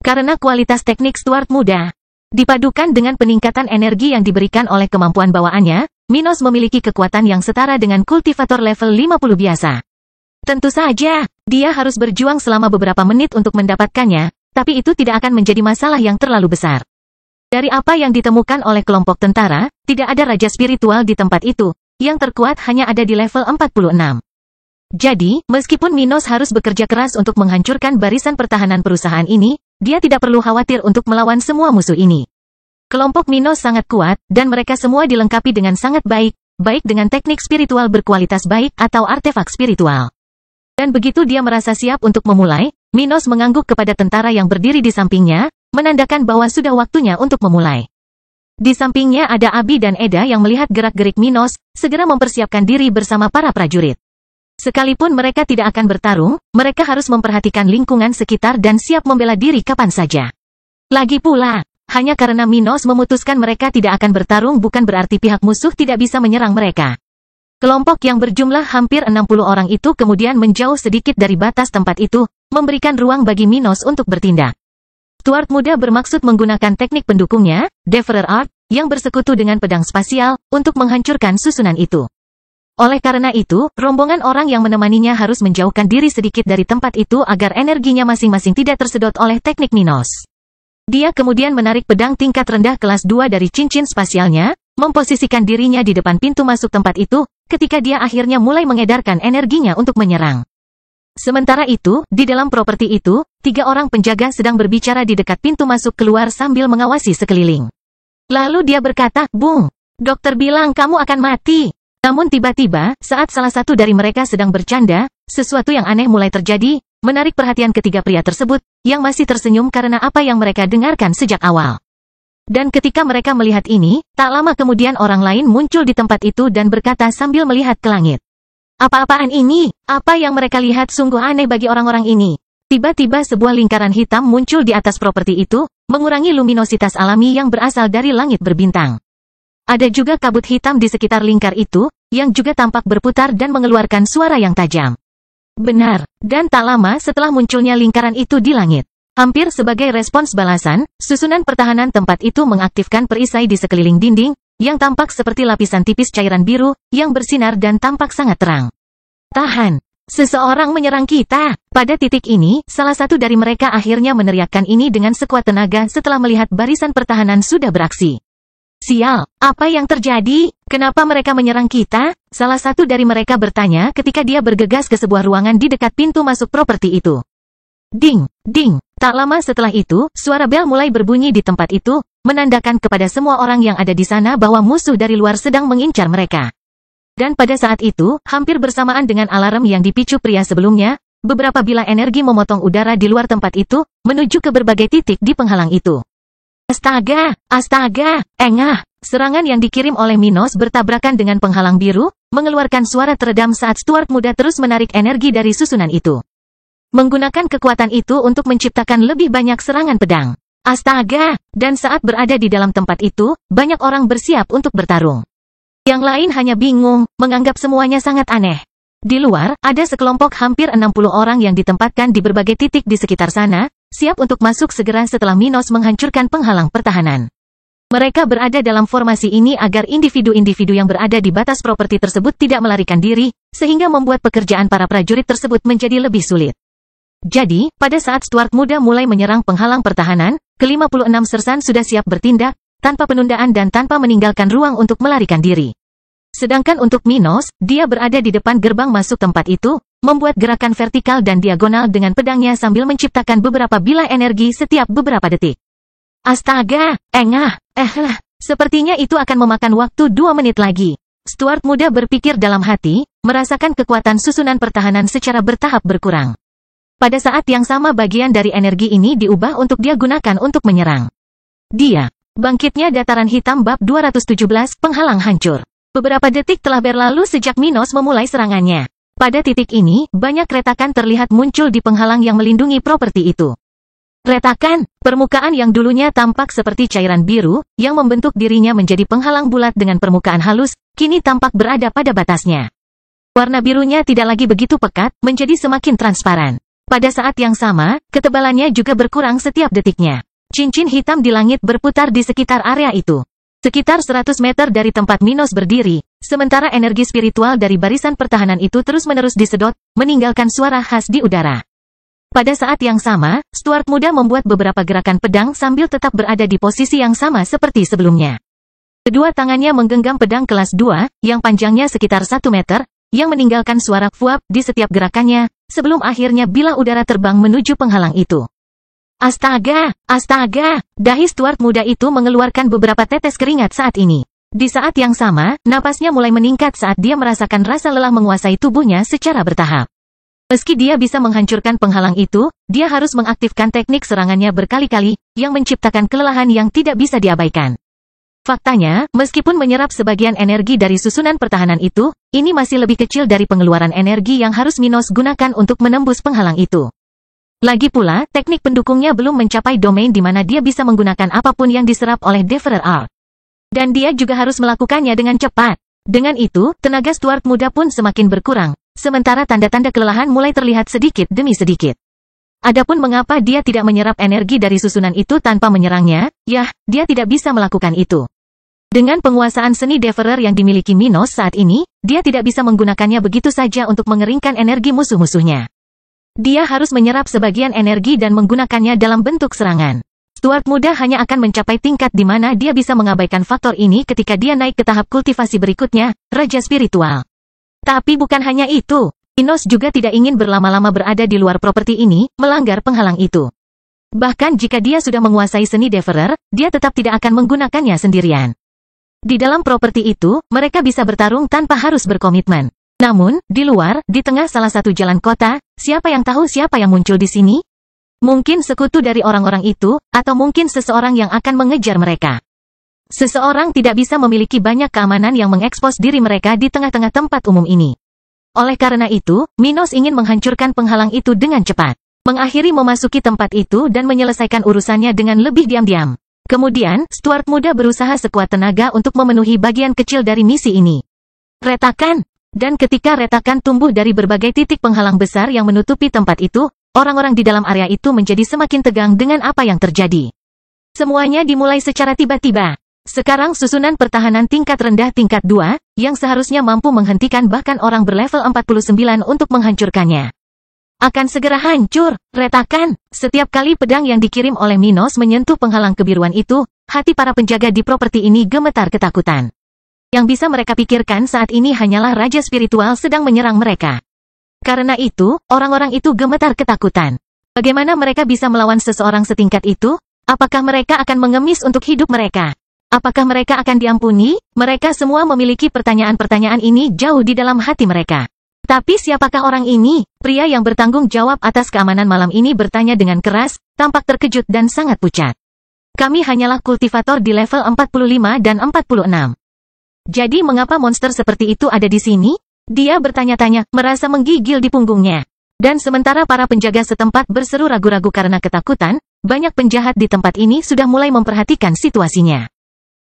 Speaker 1: Karena kualitas teknik Stuart muda, dipadukan dengan peningkatan energi yang diberikan oleh kemampuan bawaannya, Minos memiliki kekuatan yang setara dengan kultivator level 50 biasa. Tentu saja, dia harus berjuang selama beberapa menit untuk mendapatkannya, tapi itu tidak akan menjadi masalah yang terlalu besar. Dari apa yang ditemukan oleh kelompok tentara, tidak ada raja spiritual di tempat itu, yang terkuat hanya ada di level 46. Jadi, meskipun Minos harus bekerja keras untuk menghancurkan barisan pertahanan perusahaan ini, dia tidak perlu khawatir untuk melawan semua musuh ini. Kelompok Minos sangat kuat, dan mereka semua dilengkapi dengan sangat baik, baik dengan teknik spiritual berkualitas baik atau artefak spiritual. Dan begitu dia merasa siap untuk memulai, Minos mengangguk kepada tentara yang berdiri di sampingnya, menandakan bahwa sudah waktunya untuk memulai. Di sampingnya ada Abi dan Eda yang melihat gerak-gerik Minos, segera mempersiapkan diri bersama para prajurit. Sekalipun mereka tidak akan bertarung, mereka harus memperhatikan lingkungan sekitar dan siap membela diri kapan saja. Lagi pula, hanya karena Minos memutuskan mereka tidak akan bertarung bukan berarti pihak musuh tidak bisa menyerang mereka. Kelompok yang berjumlah hampir 60 orang itu kemudian menjauh sedikit dari batas tempat itu, memberikan ruang bagi Minos untuk bertindak. Stuart muda bermaksud menggunakan teknik pendukungnya, Devourer Art, yang bersekutu dengan pedang spasial, untuk menghancurkan susunan itu. Oleh karena itu, rombongan orang yang menemaninya harus menjauhkan diri sedikit dari tempat itu agar energinya masing-masing tidak tersedot oleh teknik Minos. Dia kemudian menarik pedang tingkat rendah kelas 2 dari cincin spasialnya, memposisikan dirinya di depan pintu masuk tempat itu, ketika dia akhirnya mulai mengedarkan energinya untuk menyerang. Sementara itu, di dalam properti itu, 3 orang penjaga sedang berbicara di dekat pintu masuk keluar sambil mengawasi sekeliling. Lalu dia berkata, "Bung, dokter bilang kamu akan mati." Namun tiba-tiba, saat salah satu dari mereka sedang bercanda, sesuatu yang aneh mulai terjadi, menarik perhatian ketiga pria tersebut, yang masih tersenyum karena apa yang mereka dengarkan sejak awal. Dan ketika mereka melihat ini, tak lama kemudian orang lain muncul di tempat itu dan berkata sambil melihat ke langit. "Apa-apaan ini? Apa yang mereka lihat sungguh aneh bagi orang-orang ini." Tiba-tiba sebuah lingkaran hitam muncul di atas properti itu, mengurangi luminositas alami yang berasal dari langit berbintang. Ada juga kabut hitam di sekitar lingkar itu, yang juga tampak berputar dan mengeluarkan suara yang tajam. Benar, dan tak lama setelah munculnya lingkaran itu di langit. Hampir sebagai respons balasan, susunan pertahanan tempat itu mengaktifkan perisai di sekeliling dinding, yang tampak seperti lapisan tipis cairan biru, yang bersinar dan tampak sangat terang. "Tahan! Seseorang menyerang kita!" Pada titik ini, salah satu dari mereka akhirnya meneriakkan ini dengan sekuat tenaga setelah melihat barisan pertahanan sudah beraksi. "Sial, apa yang terjadi? Kenapa mereka menyerang kita?" Salah satu dari mereka bertanya ketika dia bergegas ke sebuah ruangan di dekat pintu masuk properti itu. Ding, ding. Tak lama setelah itu, suara bel mulai berbunyi di tempat itu, menandakan kepada semua orang yang ada di sana bahwa musuh dari luar sedang mengincar mereka. Dan pada saat itu, hampir bersamaan dengan alarm yang dipicu pria sebelumnya, beberapa bilah energi memotong udara di luar tempat itu, menuju ke berbagai titik di penghalang itu. Astaga, astaga, engah. Serangan yang dikirim oleh Minos bertabrakan dengan penghalang biru, mengeluarkan suara teredam saat Stuart muda terus menarik energi dari susunan itu. Menggunakan kekuatan itu untuk menciptakan lebih banyak serangan pedang. Astaga, dan saat berada di dalam tempat itu, banyak orang bersiap untuk bertarung. Yang lain hanya bingung, menganggap semuanya sangat aneh. Di luar, ada sekelompok hampir 60 orang yang ditempatkan di berbagai titik di sekitar sana, siap untuk masuk segera setelah Minos menghancurkan penghalang pertahanan. Mereka berada dalam formasi ini agar individu-individu yang berada di batas properti tersebut tidak melarikan diri, sehingga membuat pekerjaan para prajurit tersebut menjadi lebih sulit. Jadi, pada saat Stuart muda mulai menyerang penghalang pertahanan, ke-56 sersan sudah siap bertindak, tanpa penundaan dan tanpa meninggalkan ruang untuk melarikan diri. Sedangkan untuk Minos, dia berada di depan gerbang masuk tempat itu, membuat gerakan vertikal dan diagonal dengan pedangnya sambil menciptakan beberapa bilah energi setiap beberapa detik. Astaga, sepertinya itu akan memakan waktu 2 menit lagi. Stuart muda berpikir dalam hati, merasakan kekuatan susunan pertahanan secara bertahap berkurang. Pada saat yang sama bagian dari energi ini diubah untuk dia gunakan untuk menyerang. Bangkitnya dataran hitam bab 217 penghalang hancur. Beberapa detik telah berlalu sejak Minos memulai serangannya. Pada titik ini, banyak retakan terlihat muncul di penghalang yang melindungi properti itu. Retakan, permukaan yang dulunya tampak seperti cairan biru, yang membentuk dirinya menjadi penghalang bulat dengan permukaan halus, kini tampak berada pada batasnya. Warna birunya tidak lagi begitu pekat, menjadi semakin transparan. Pada saat yang sama, ketebalannya juga berkurang setiap detiknya. Cincin hitam di langit berputar di sekitar area itu. Sekitar 100 meter dari tempat Minos berdiri, sementara energi spiritual dari barisan pertahanan itu terus-menerus disedot, meninggalkan suara khas di udara. Pada saat yang sama, Stuart muda membuat beberapa gerakan pedang sambil tetap berada di posisi yang sama seperti sebelumnya. Kedua tangannya menggenggam pedang kelas 2, yang panjangnya sekitar 1 meter, yang meninggalkan suara fuap di setiap gerakannya, sebelum akhirnya bilah udara terbang menuju penghalang itu. Astaga! Dahi Stuart muda itu mengeluarkan beberapa tetes keringat saat ini. Di saat yang sama, napasnya mulai meningkat saat dia merasakan rasa lelah menguasai tubuhnya secara bertahap. Meski dia bisa menghancurkan penghalang itu, dia harus mengaktifkan teknik serangannya berkali-kali, yang menciptakan kelelahan yang tidak bisa diabaikan. Faktanya, meskipun menyerap sebagian energi dari susunan pertahanan itu, ini masih lebih kecil dari pengeluaran energi yang harus Minos gunakan untuk menembus penghalang itu. Lagi pula, teknik pendukungnya belum mencapai domain di mana dia bisa menggunakan apapun yang diserap oleh Devourer Art. Dan dia juga harus melakukannya dengan cepat. Dengan itu, tenaga Stuart muda pun semakin berkurang, sementara tanda-tanda kelelahan mulai terlihat sedikit demi sedikit. Adapun mengapa dia tidak menyerap energi dari susunan itu tanpa menyerangnya, dia tidak bisa melakukan itu. Dengan penguasaan seni Devourer yang dimiliki Minos saat ini, dia tidak bisa menggunakannya begitu saja untuk mengeringkan energi musuh-musuhnya. Dia harus menyerap sebagian energi dan menggunakannya dalam bentuk serangan. Stuart muda hanya akan mencapai tingkat di mana dia bisa mengabaikan faktor ini ketika dia naik ke tahap kultivasi berikutnya, Raja Spiritual. Tapi bukan hanya itu, Minos juga tidak ingin berlama-lama berada di luar properti ini, melanggar penghalang itu. Bahkan jika dia sudah menguasai seni Devourer, dia tetap tidak akan menggunakannya sendirian. Di dalam properti itu, mereka bisa bertarung tanpa harus berkomitmen. Namun, di luar, di tengah salah satu jalan kota, siapa yang tahu siapa yang muncul di sini? Mungkin sekutu dari orang-orang itu, atau mungkin seseorang yang akan mengejar mereka. Seseorang tidak bisa memiliki banyak keamanan yang mengekspos diri mereka di tengah-tengah tempat umum ini. Oleh karena itu, Minos ingin menghancurkan penghalang itu dengan cepat. Mengakhiri memasuki tempat itu dan menyelesaikan urusannya dengan lebih diam-diam. Kemudian, Stuart muda berusaha sekuat tenaga untuk memenuhi bagian kecil dari misi ini. Retakan! Dan ketika retakan tumbuh dari berbagai titik penghalang besar yang menutupi tempat itu, orang-orang di dalam area itu menjadi semakin tegang dengan apa yang terjadi. Semuanya dimulai secara tiba-tiba. Sekarang susunan pertahanan tingkat rendah tingkat 2, yang seharusnya mampu menghentikan bahkan orang berlevel 49 untuk menghancurkannya. Akan segera hancur, retakan. Setiap kali pedang yang dikirim oleh Minos menyentuh penghalang kebiruan itu, hati para penjaga di properti ini gemetar ketakutan. Yang bisa mereka pikirkan saat ini hanyalah Raja Spiritual sedang menyerang mereka. Karena itu, orang-orang itu gemetar ketakutan. Bagaimana mereka bisa melawan seseorang setingkat itu? Apakah mereka akan mengemis untuk hidup mereka? Apakah mereka akan diampuni? Mereka semua memiliki pertanyaan-pertanyaan ini jauh di dalam hati mereka. Tapi siapakah orang ini? Pria yang bertanggung jawab atas keamanan malam ini bertanya dengan keras, tampak terkejut dan sangat pucat. Kami hanyalah kultivator di level 45 dan 46. Jadi mengapa monster seperti itu ada di sini? Dia bertanya-tanya, merasa menggigil di punggungnya. Dan sementara para penjaga setempat berseru ragu-ragu karena ketakutan, banyak penjahat di tempat ini sudah mulai memperhatikan situasinya.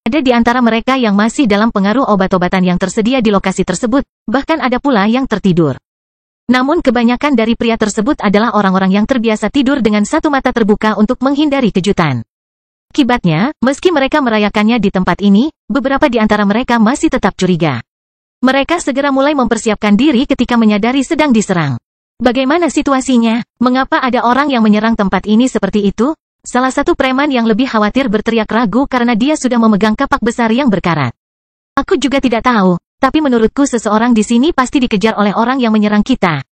Speaker 1: Ada di antara mereka yang masih dalam pengaruh obat-obatan yang tersedia di lokasi tersebut, bahkan ada pula yang tertidur. Namun kebanyakan dari pria tersebut adalah orang-orang yang terbiasa tidur dengan satu mata terbuka untuk menghindari kejutan. Akibatnya, meski mereka merayakannya di tempat ini, beberapa di antara mereka masih tetap curiga. Mereka segera mulai mempersiapkan diri ketika menyadari sedang diserang. Bagaimana situasinya? Mengapa ada orang yang menyerang tempat ini seperti itu? Salah satu preman yang lebih khawatir berteriak ragu karena dia sudah memegang kapak besar yang berkarat. Aku juga tidak tahu, tapi menurutku seseorang di sini pasti dikejar oleh orang yang menyerang kita.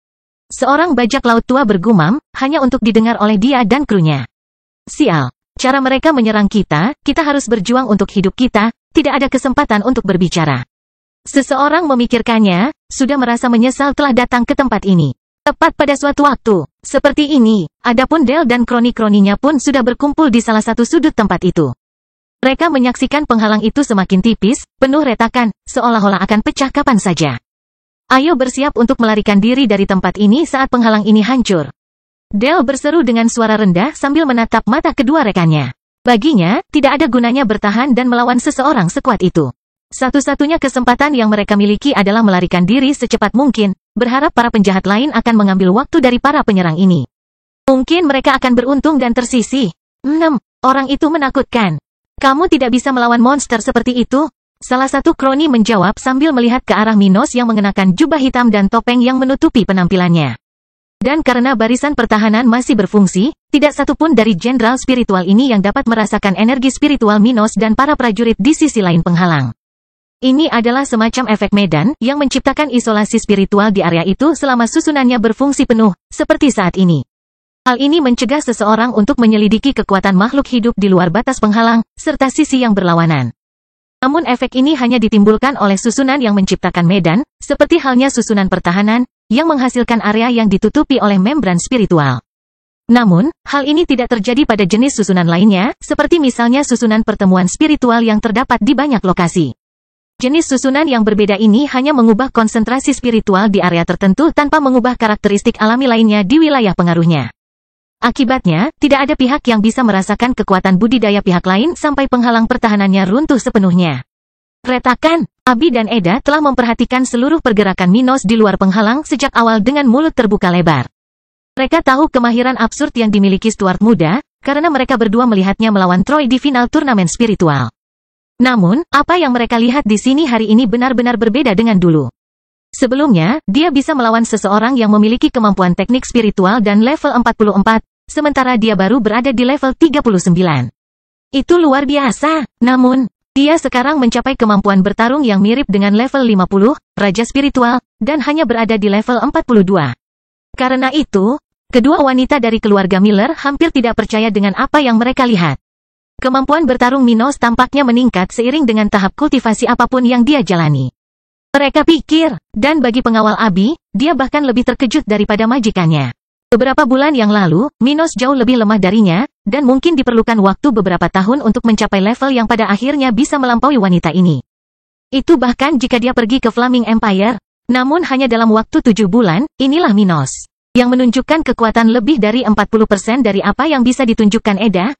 Speaker 1: Seorang bajak laut tua bergumam, hanya untuk didengar oleh dia dan krunya. Sial. Cara mereka menyerang kita, kita harus berjuang untuk hidup kita, tidak ada kesempatan untuk berbicara. Seseorang memikirkannya, sudah merasa menyesal telah datang ke tempat ini. Tepat pada suatu waktu, seperti ini, adapun Del dan kroni-kroninya pun sudah berkumpul di salah satu sudut tempat itu. Mereka menyaksikan penghalang itu semakin tipis, penuh retakan, seolah-olah akan pecah kapan saja. Ayo bersiap untuk melarikan diri dari tempat ini saat penghalang ini hancur. Del berseru dengan suara rendah sambil menatap mata kedua rekannya. Baginya, tidak ada gunanya bertahan dan melawan seseorang sekuat itu. Satu-satunya kesempatan yang mereka miliki adalah melarikan diri secepat mungkin, berharap para penjahat lain akan mengambil waktu dari para penyerang ini. Mungkin mereka akan beruntung dan tersisih. 6. Orang itu menakutkan. Kamu tidak bisa melawan monster seperti itu? Salah satu kroni menjawab sambil melihat ke arah Minos yang mengenakan jubah hitam dan topeng yang menutupi penampilannya. Dan karena barisan pertahanan masih berfungsi, tidak satupun dari jenderal spiritual ini yang dapat merasakan energi spiritual Minos dan para prajurit di sisi lain penghalang. Ini adalah semacam efek medan yang menciptakan isolasi spiritual di area itu selama susunannya berfungsi penuh, seperti saat ini. Hal ini mencegah seseorang untuk menyelidiki kekuatan makhluk hidup di luar batas penghalang, serta sisi yang berlawanan. Namun efek ini hanya ditimbulkan oleh susunan yang menciptakan medan, seperti halnya susunan pertahanan, yang menghasilkan area yang ditutupi oleh membran spiritual. Namun, hal ini tidak terjadi pada jenis susunan lainnya, seperti misalnya susunan pertemuan spiritual yang terdapat di banyak lokasi. Jenis susunan yang berbeda ini hanya mengubah konsentrasi spiritual di area tertentu tanpa mengubah karakteristik alami lainnya di wilayah pengaruhnya. Akibatnya, tidak ada pihak yang bisa merasakan kekuatan budidaya pihak lain sampai penghalang pertahanannya runtuh sepenuhnya. Retakan, Abi dan Eda telah memperhatikan seluruh pergerakan Minos di luar penghalang sejak awal dengan mulut terbuka lebar. Mereka tahu kemahiran absurd yang dimiliki Stuart muda, karena mereka berdua melihatnya melawan Troy di final turnamen spiritual. Namun, apa yang mereka lihat di sini hari ini benar-benar berbeda dengan dulu. Sebelumnya, dia bisa melawan seseorang yang memiliki kemampuan teknik spiritual dan level 44, sementara dia baru berada di level 39. Itu luar biasa, namun, dia sekarang mencapai kemampuan bertarung yang mirip dengan level 50, Raja Spiritual, dan hanya berada di level 42. Karena itu, kedua wanita dari keluarga Miller hampir tidak percaya dengan apa yang mereka lihat. Kemampuan bertarung Minos tampaknya meningkat seiring dengan tahap kultivasi apapun yang dia jalani. Mereka pikir, dan bagi pengawal Abi, dia bahkan lebih terkejut daripada majikannya. Beberapa bulan yang lalu, Minos jauh lebih lemah darinya, dan mungkin diperlukan waktu beberapa tahun untuk mencapai level yang pada akhirnya bisa melampaui wanita ini. Itu bahkan jika dia pergi ke Flaming Empire, namun hanya dalam waktu 7 bulan, inilah Minos. Yang menunjukkan kekuatan lebih dari 40% dari apa yang bisa ditunjukkan Eda.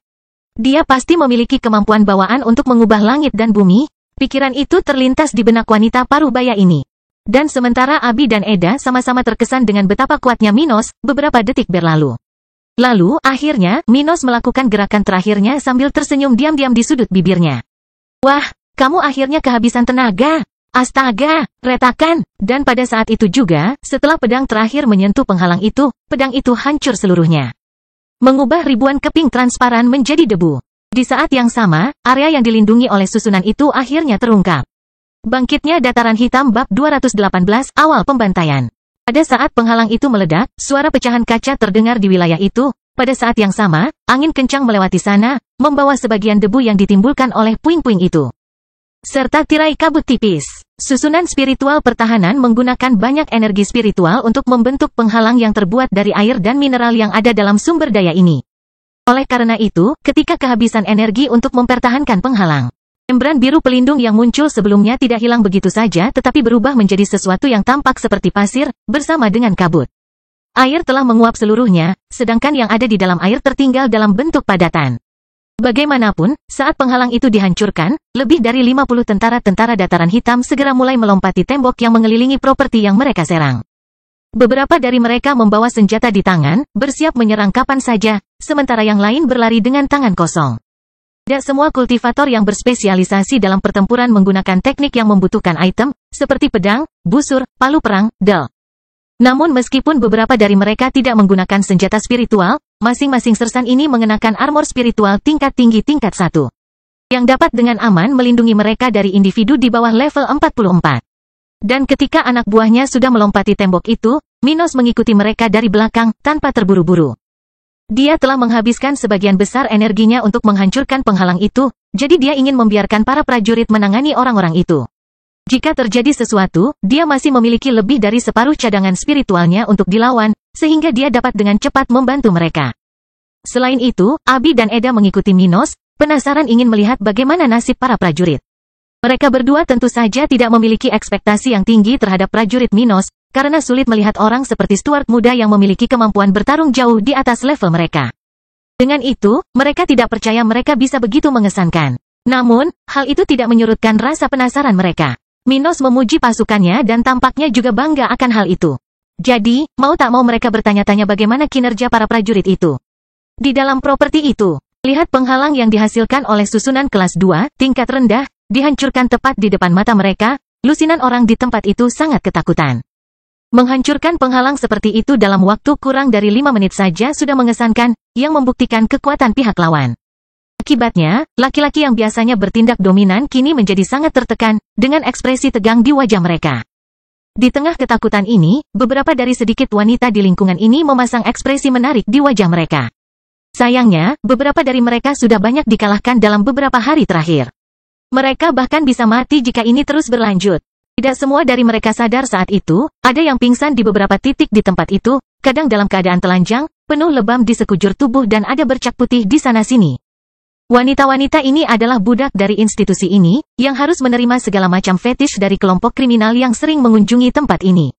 Speaker 1: Dia pasti memiliki kemampuan bawaan untuk mengubah langit dan bumi. Pikiran itu terlintas di benak wanita paruh baya ini. Dan sementara Abi dan Eda sama-sama terkesan dengan betapa kuatnya Minos, beberapa detik berlalu. Lalu, akhirnya, Minos melakukan gerakan terakhirnya sambil tersenyum diam-diam di sudut bibirnya. Wah, kamu akhirnya kehabisan tenaga. Astaga, retakan. Dan pada saat itu juga, setelah pedang terakhir menyentuh penghalang itu, pedang itu hancur seluruhnya. Mengubah ribuan keping transparan menjadi debu. Di saat yang sama, area yang dilindungi oleh susunan itu akhirnya terungkap. Bangkitnya dataran hitam bab 218 awal pembantaian. Pada saat penghalang itu meledak, suara pecahan kaca terdengar di wilayah itu. Pada saat yang sama, angin kencang melewati sana, membawa sebagian debu yang ditimbulkan oleh puing-puing itu. Serta tirai kabut tipis. Susunan spiritual pertahanan menggunakan banyak energi spiritual untuk membentuk penghalang yang terbuat dari air dan mineral yang ada dalam sumber daya ini. Oleh karena itu, ketika kehabisan energi untuk mempertahankan penghalang, membran biru pelindung yang muncul sebelumnya tidak hilang begitu saja tetapi berubah menjadi sesuatu yang tampak seperti pasir, bersama dengan kabut. Air telah menguap seluruhnya, sedangkan yang ada di dalam air tertinggal dalam bentuk padatan. Bagaimanapun, saat penghalang itu dihancurkan, lebih dari 50 tentara-tentara dataran hitam segera mulai melompati tembok yang mengelilingi properti yang mereka serang. Beberapa dari mereka membawa senjata di tangan, bersiap menyerang kapan saja, sementara yang lain berlari dengan tangan kosong. Tidak semua kultivator yang berspesialisasi dalam pertempuran menggunakan teknik yang membutuhkan item, seperti pedang, busur, palu perang, del. Namun meskipun beberapa dari mereka tidak menggunakan senjata spiritual, masing-masing sersan ini mengenakan armor spiritual tingkat tinggi tingkat 1. Yang dapat dengan aman melindungi mereka dari individu di bawah level 44. Dan ketika anak buahnya sudah melompati tembok itu, Minos mengikuti mereka dari belakang, tanpa terburu-buru. Dia telah menghabiskan sebagian besar energinya untuk menghancurkan penghalang itu, jadi dia ingin membiarkan para prajurit menangani orang-orang itu. Jika terjadi sesuatu, dia masih memiliki lebih dari separuh cadangan spiritualnya untuk dilawan, sehingga dia dapat dengan cepat membantu mereka. Selain itu, Abi dan Eda mengikuti Minos, penasaran ingin melihat bagaimana nasib para prajurit. Mereka berdua tentu saja tidak memiliki ekspektasi yang tinggi terhadap prajurit Minos, karena sulit melihat orang seperti Stuart muda yang memiliki kemampuan bertarung jauh di atas level mereka. Dengan itu, mereka tidak percaya mereka bisa begitu mengesankan. Namun, hal itu tidak menyurutkan rasa penasaran mereka. Minos memuji pasukannya dan tampaknya juga bangga akan hal itu. Jadi, mau tak mau mereka bertanya-tanya bagaimana kinerja para prajurit itu. Di dalam properti itu, lihat penghalang yang dihasilkan oleh susunan kelas 2, tingkat rendah, dihancurkan tepat di depan mata mereka, lusinan orang di tempat itu sangat ketakutan. Menghancurkan penghalang seperti itu dalam waktu kurang dari 5 menit saja sudah mengesankan, yang membuktikan kekuatan pihak lawan. Akibatnya, laki-laki yang biasanya bertindak dominan kini menjadi sangat tertekan, dengan ekspresi tegang di wajah mereka. Di tengah ketakutan ini, beberapa dari sedikit wanita di lingkungan ini memasang ekspresi menarik di wajah mereka. Sayangnya, beberapa dari mereka sudah banyak dikalahkan dalam beberapa hari terakhir. Mereka bahkan bisa mati jika ini terus berlanjut. Tidak semua dari mereka sadar saat itu, ada yang pingsan di beberapa titik di tempat itu, kadang dalam keadaan telanjang, penuh lebam di sekujur tubuh dan ada bercak putih di sana-sini. Wanita-wanita ini adalah budak dari institusi ini, yang harus menerima segala macam fetish dari kelompok kriminal yang sering mengunjungi tempat ini.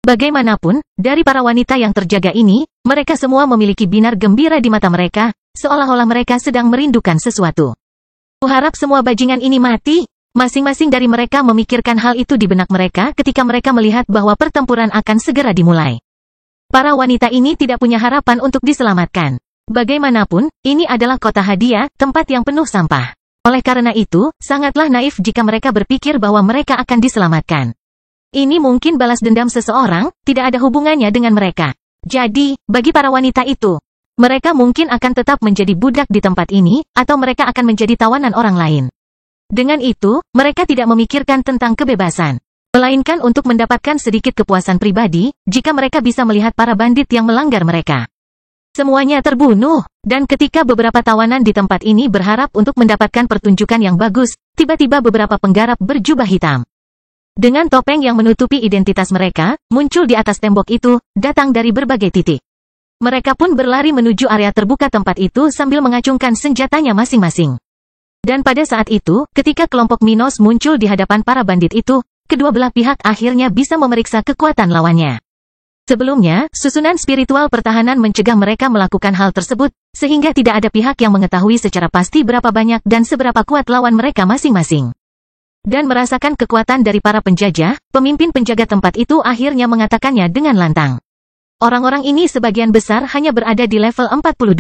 Speaker 1: Bagaimanapun, dari para wanita yang terjaga ini, mereka semua memiliki binar gembira di mata mereka, seolah-olah mereka sedang merindukan sesuatu. Kuharap semua bajingan ini mati. Masing-masing dari mereka memikirkan hal itu di benak mereka ketika mereka melihat bahwa pertempuran akan segera dimulai. Para wanita ini tidak punya harapan untuk diselamatkan. Bagaimanapun, ini adalah kota hadiah, tempat yang penuh sampah. Oleh karena itu, sangatlah naif jika mereka berpikir bahwa mereka akan diselamatkan. Ini mungkin balas dendam seseorang, tidak ada hubungannya dengan mereka. Jadi, bagi para wanita itu, mereka mungkin akan tetap menjadi budak di tempat ini, atau mereka akan menjadi tawanan orang lain. Dengan itu, mereka tidak memikirkan tentang kebebasan, melainkan untuk mendapatkan sedikit kepuasan pribadi, jika mereka bisa melihat para bandit yang melanggar mereka. Semuanya terbunuh, dan ketika beberapa tawanan di tempat ini berharap untuk mendapatkan pertunjukan yang bagus, tiba-tiba beberapa penggarap berjubah hitam dengan topeng yang menutupi identitas mereka, muncul di atas tembok itu, datang dari berbagai titik. Mereka pun berlari menuju area terbuka tempat itu sambil mengacungkan senjatanya masing-masing. Dan pada saat itu, ketika kelompok Minos muncul di hadapan para bandit itu, kedua belah pihak akhirnya bisa memeriksa kekuatan lawannya. Sebelumnya, susunan spiritual pertahanan mencegah mereka melakukan hal tersebut, sehingga tidak ada pihak yang mengetahui secara pasti berapa banyak dan seberapa kuat lawan mereka masing-masing. Dan merasakan kekuatan dari para penjajah, pemimpin penjaga tempat itu akhirnya mengatakannya dengan lantang. Orang-orang ini sebagian besar hanya berada di level 42.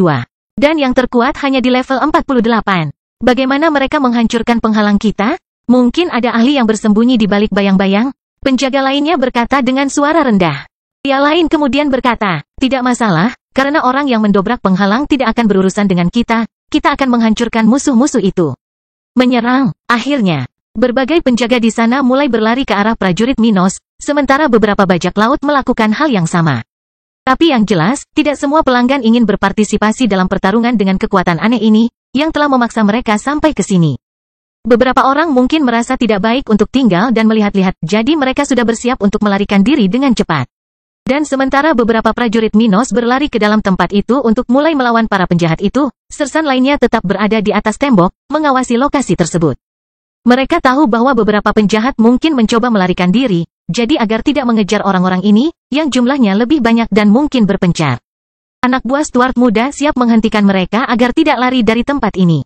Speaker 1: Dan yang terkuat hanya di level 48. Bagaimana mereka menghancurkan penghalang kita? Mungkin ada ahli yang bersembunyi di balik bayang-bayang? Penjaga lainnya berkata dengan suara rendah. Pria lain kemudian berkata, tidak masalah, karena orang yang mendobrak penghalang tidak akan berurusan dengan kita, kita akan menghancurkan musuh-musuh itu. Menyerang, akhirnya. Berbagai penjaga di sana mulai berlari ke arah prajurit Minos, sementara beberapa bajak laut melakukan hal yang sama. Tapi yang jelas, tidak semua pelanggan ingin berpartisipasi dalam pertarungan dengan kekuatan aneh ini, yang telah memaksa mereka sampai ke sini. Beberapa orang mungkin merasa tidak baik untuk tinggal dan melihat-lihat, jadi mereka sudah bersiap untuk melarikan diri dengan cepat. Dan sementara beberapa prajurit Minos berlari ke dalam tempat itu untuk mulai melawan para penjahat itu, sersan lainnya tetap berada di atas tembok, mengawasi lokasi tersebut. Mereka tahu bahwa beberapa penjahat mungkin mencoba melarikan diri, jadi agar tidak mengejar orang-orang ini, yang jumlahnya lebih banyak dan mungkin berpencar. Anak buah Stuart muda siap menghentikan mereka agar tidak lari dari tempat ini.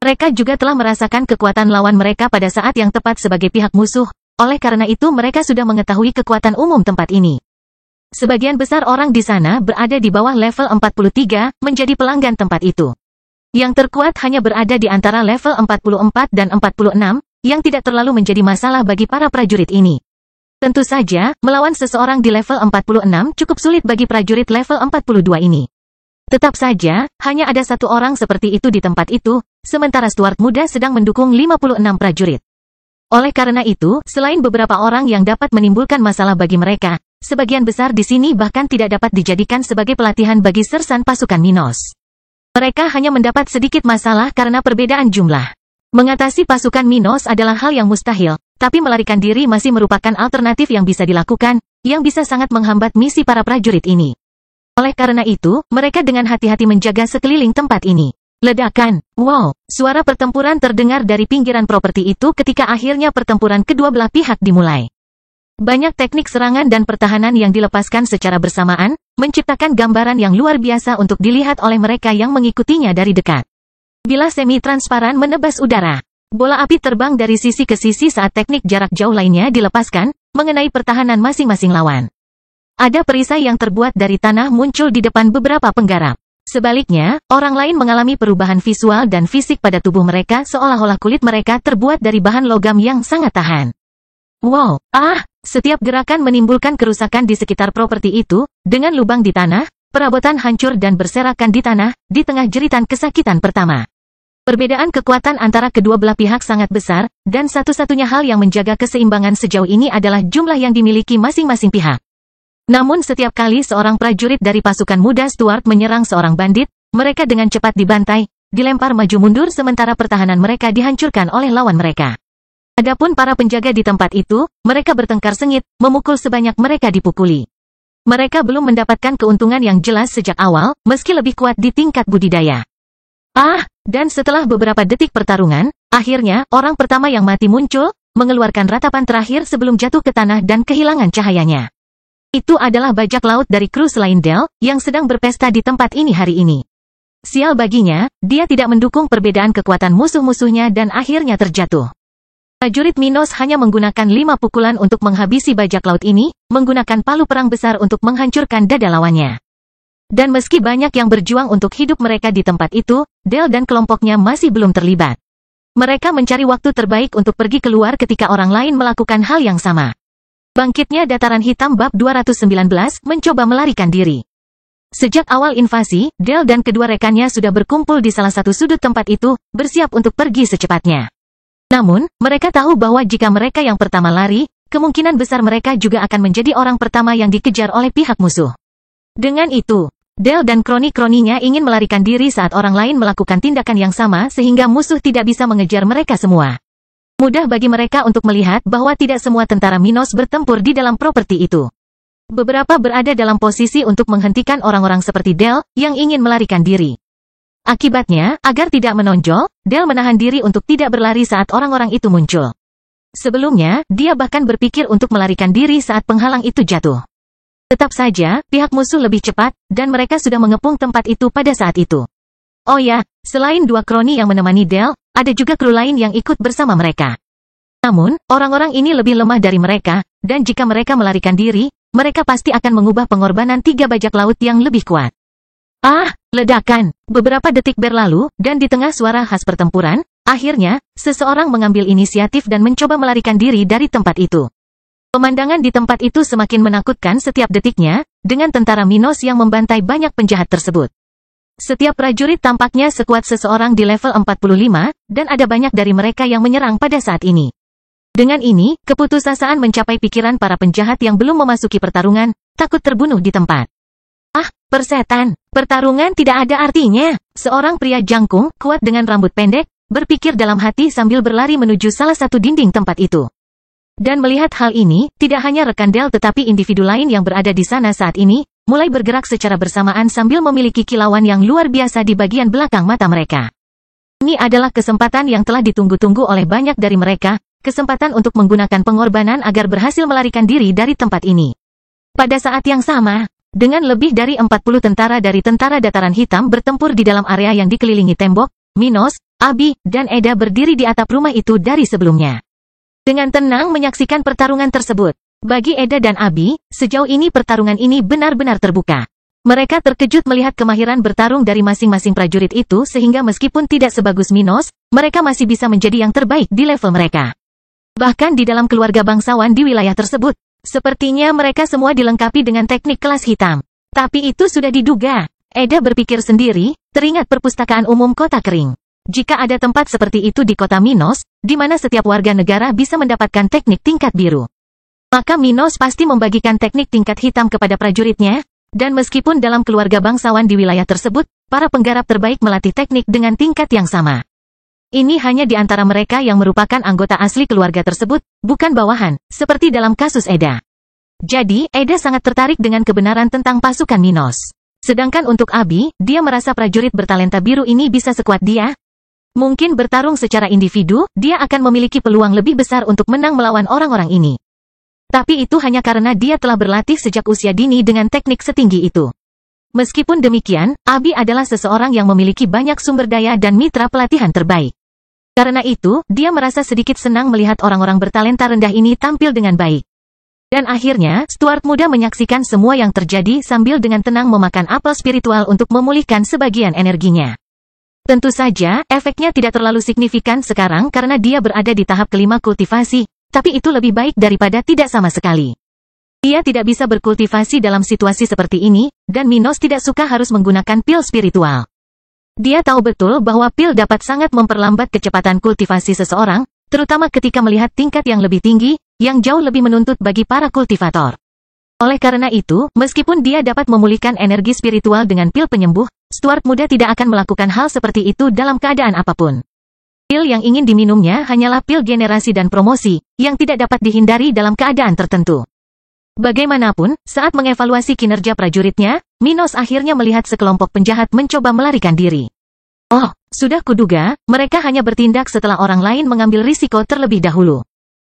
Speaker 1: Mereka juga telah merasakan kekuatan lawan mereka pada saat yang tepat sebagai pihak musuh, oleh karena itu mereka sudah mengetahui kekuatan umum tempat ini. Sebagian besar orang di sana berada di bawah level 43, menjadi pelanggan tempat itu. Yang terkuat hanya berada di antara level 44 dan 46, yang tidak terlalu menjadi masalah bagi para prajurit ini. Tentu saja, melawan seseorang di level 46 cukup sulit bagi prajurit level 42 ini. Tetap saja, hanya ada satu orang seperti itu di tempat itu, sementara Stuart muda sedang mendukung 56 prajurit. Oleh karena itu, selain beberapa orang yang dapat menimbulkan masalah bagi mereka, sebagian besar di sini bahkan tidak dapat dijadikan sebagai pelatihan bagi sersan pasukan Minos. Mereka hanya mendapat sedikit masalah karena perbedaan jumlah. Mengatasi pasukan Minos adalah hal yang mustahil, tapi melarikan diri masih merupakan alternatif yang bisa dilakukan, yang bisa sangat menghambat misi para prajurit ini. Oleh karena itu, mereka dengan hati-hati menjaga sekeliling tempat ini. Ledakan, wow, suara pertempuran terdengar dari pinggiran properti itu ketika akhirnya pertempuran kedua belah pihak dimulai. Banyak teknik serangan dan pertahanan yang dilepaskan secara bersamaan, menciptakan gambaran yang luar biasa untuk dilihat oleh mereka yang mengikutinya dari dekat. Bila semi-transparan menebas udara, bola api terbang dari sisi ke sisi saat teknik jarak jauh lainnya dilepaskan, mengenai pertahanan masing-masing lawan. Ada perisai yang terbuat dari tanah muncul di depan beberapa penggarap. Sebaliknya, orang lain mengalami perubahan visual dan fisik pada tubuh mereka seolah-olah kulit mereka terbuat dari bahan logam yang sangat tahan. Wow, setiap gerakan menimbulkan kerusakan di sekitar properti itu, dengan lubang di tanah, perabotan hancur dan berserakan di tanah, di tengah jeritan kesakitan pertama. Perbedaan kekuatan antara kedua belah pihak sangat besar, dan satu-satunya hal yang menjaga keseimbangan sejauh ini adalah jumlah yang dimiliki masing-masing pihak. Namun setiap kali seorang prajurit dari pasukan muda Stuart menyerang seorang bandit, mereka dengan cepat dibantai, dilempar maju mundur sementara pertahanan mereka dihancurkan oleh lawan mereka. Adapun para penjaga di tempat itu, mereka bertengkar sengit, memukul sebanyak mereka dipukuli. Mereka belum mendapatkan keuntungan yang jelas sejak awal, meski lebih kuat di tingkat budidaya. Dan setelah beberapa detik pertarungan, akhirnya orang pertama yang mati muncul, mengeluarkan ratapan terakhir sebelum jatuh ke tanah dan kehilangan cahayanya. Itu adalah bajak laut dari kru selain Del, yang sedang berpesta di tempat ini hari ini. Sial baginya, dia tidak mendukung perbedaan kekuatan musuh-musuhnya dan akhirnya terjatuh. Prajurit Minos hanya menggunakan 5 pukulan untuk menghabisi bajak laut ini, menggunakan palu perang besar untuk menghancurkan dada lawannya. Dan meski banyak yang berjuang untuk hidup mereka di tempat itu, Del dan kelompoknya masih belum terlibat. Mereka mencari waktu terbaik untuk pergi keluar ketika orang lain melakukan hal yang sama. Bangkitnya Dataran Hitam bab 219 mencoba melarikan diri. Sejak awal invasi, Del dan kedua rekannya sudah berkumpul di salah satu sudut tempat itu, bersiap untuk pergi secepatnya. Namun, mereka tahu bahwa jika mereka yang pertama lari, kemungkinan besar mereka juga akan menjadi orang pertama yang dikejar oleh pihak musuh. Dengan itu, Del dan kroni-kroninya ingin melarikan diri saat orang lain melakukan tindakan yang sama sehingga musuh tidak bisa mengejar mereka semua. Mudah bagi mereka untuk melihat bahwa tidak semua tentara Minos bertempur di dalam properti itu. Beberapa berada dalam posisi untuk menghentikan orang-orang seperti Del yang ingin melarikan diri. Akibatnya, agar tidak menonjol, Del menahan diri untuk tidak berlari saat orang-orang itu muncul. Sebelumnya, dia bahkan berpikir untuk melarikan diri saat penghalang itu jatuh. Tetap saja, pihak musuh lebih cepat, dan mereka sudah mengepung tempat itu pada saat itu. Oh ya, selain 2 kroni yang menemani Del, ada juga kru lain yang ikut bersama mereka. Namun, orang-orang ini lebih lemah dari mereka, dan jika mereka melarikan diri, mereka pasti akan mengubah pengorbanan 3 bajak laut yang lebih kuat. Ledakan! Beberapa detik berlalu, dan di tengah suara khas pertempuran, akhirnya, seseorang mengambil inisiatif dan mencoba melarikan diri dari tempat itu. Pemandangan di tempat itu semakin menakutkan setiap detiknya, dengan tentara Minos yang membantai banyak penjahat tersebut. Setiap prajurit tampaknya sekuat seseorang di level 45, dan ada banyak dari mereka yang menyerang pada saat ini. Dengan ini, keputusasaan mencapai pikiran para penjahat yang belum memasuki pertarungan, takut terbunuh di tempat. Persetan, pertarungan tidak ada artinya. Seorang pria jangkung, kuat dengan rambut pendek, berpikir dalam hati sambil berlari menuju salah satu dinding tempat itu. Dan melihat hal ini, tidak hanya rekan Del tetapi individu lain yang berada di sana saat ini, mulai bergerak secara bersamaan sambil memiliki kilauan yang luar biasa di bagian belakang mata mereka. Ini adalah kesempatan yang telah ditunggu-tunggu oleh banyak dari mereka, kesempatan untuk menggunakan pengorbanan agar berhasil melarikan diri dari tempat ini. Pada saat yang sama, dengan lebih dari 40 tentara dari tentara Dataran Hitam bertempur di dalam area yang dikelilingi tembok, Minos, Abi, dan Eda berdiri di atap rumah itu dari sebelumnya. Dengan tenang menyaksikan pertarungan tersebut. Bagi Eda dan Abi, sejauh ini pertarungan ini benar-benar terbuka. Mereka terkejut melihat kemahiran bertarung dari masing-masing prajurit itu sehingga meskipun tidak sebagus Minos, mereka masih bisa menjadi yang terbaik di level mereka. Bahkan di dalam keluarga bangsawan di wilayah tersebut, sepertinya mereka semua dilengkapi dengan teknik kelas hitam. Tapi itu sudah diduga. Eda berpikir sendiri, teringat perpustakaan umum kota kering. Jika ada tempat seperti itu di kota Minos, di mana setiap warga negara bisa mendapatkan teknik tingkat biru. Maka Minos pasti membagikan teknik tingkat hitam kepada prajuritnya, dan meskipun dalam keluarga bangsawan di wilayah tersebut, para penggarap terbaik melatih teknik dengan tingkat yang sama. Ini hanya di antara mereka yang merupakan anggota asli keluarga tersebut, bukan bawahan, seperti dalam kasus Eda. Jadi, Eda sangat tertarik dengan kebenaran tentang pasukan Minos. Sedangkan untuk Abi, dia merasa prajurit bertalenta biru ini bisa sekuat dia. Mungkin bertarung secara individu, dia akan memiliki peluang lebih besar untuk menang melawan orang-orang ini. Tapi itu hanya karena dia telah berlatih sejak usia dini dengan teknik setinggi itu. Meskipun demikian, Abi adalah seseorang yang memiliki banyak sumber daya dan mitra pelatihan terbaik. Karena itu, dia merasa sedikit senang melihat orang-orang bertalenta rendah ini tampil dengan baik. Dan akhirnya, Stuart muda menyaksikan semua yang terjadi sambil dengan tenang memakan apel spiritual untuk memulihkan sebagian energinya. Tentu saja, efeknya tidak terlalu signifikan sekarang karena dia berada di tahap kelima kultivasi, tapi itu lebih baik daripada tidak sama sekali. Dia tidak bisa berkultivasi dalam situasi seperti ini, dan Minos tidak suka harus menggunakan pil spiritual. Dia tahu betul bahwa pil dapat sangat memperlambat kecepatan kultivasi seseorang, terutama ketika melihat tingkat yang lebih tinggi, yang jauh lebih menuntut bagi para kultivator. Oleh karena itu, meskipun dia dapat memulihkan energi spiritual dengan pil penyembuh, Stuart muda tidak akan melakukan hal seperti itu dalam keadaan apapun. Pil yang ingin diminumnya hanyalah pil generasi dan promosi, yang tidak dapat dihindari dalam keadaan tertentu. Bagaimanapun, saat mengevaluasi kinerja prajuritnya, Minos akhirnya melihat sekelompok penjahat mencoba melarikan diri. Oh, sudah kuduga, mereka hanya bertindak setelah orang lain mengambil risiko terlebih dahulu.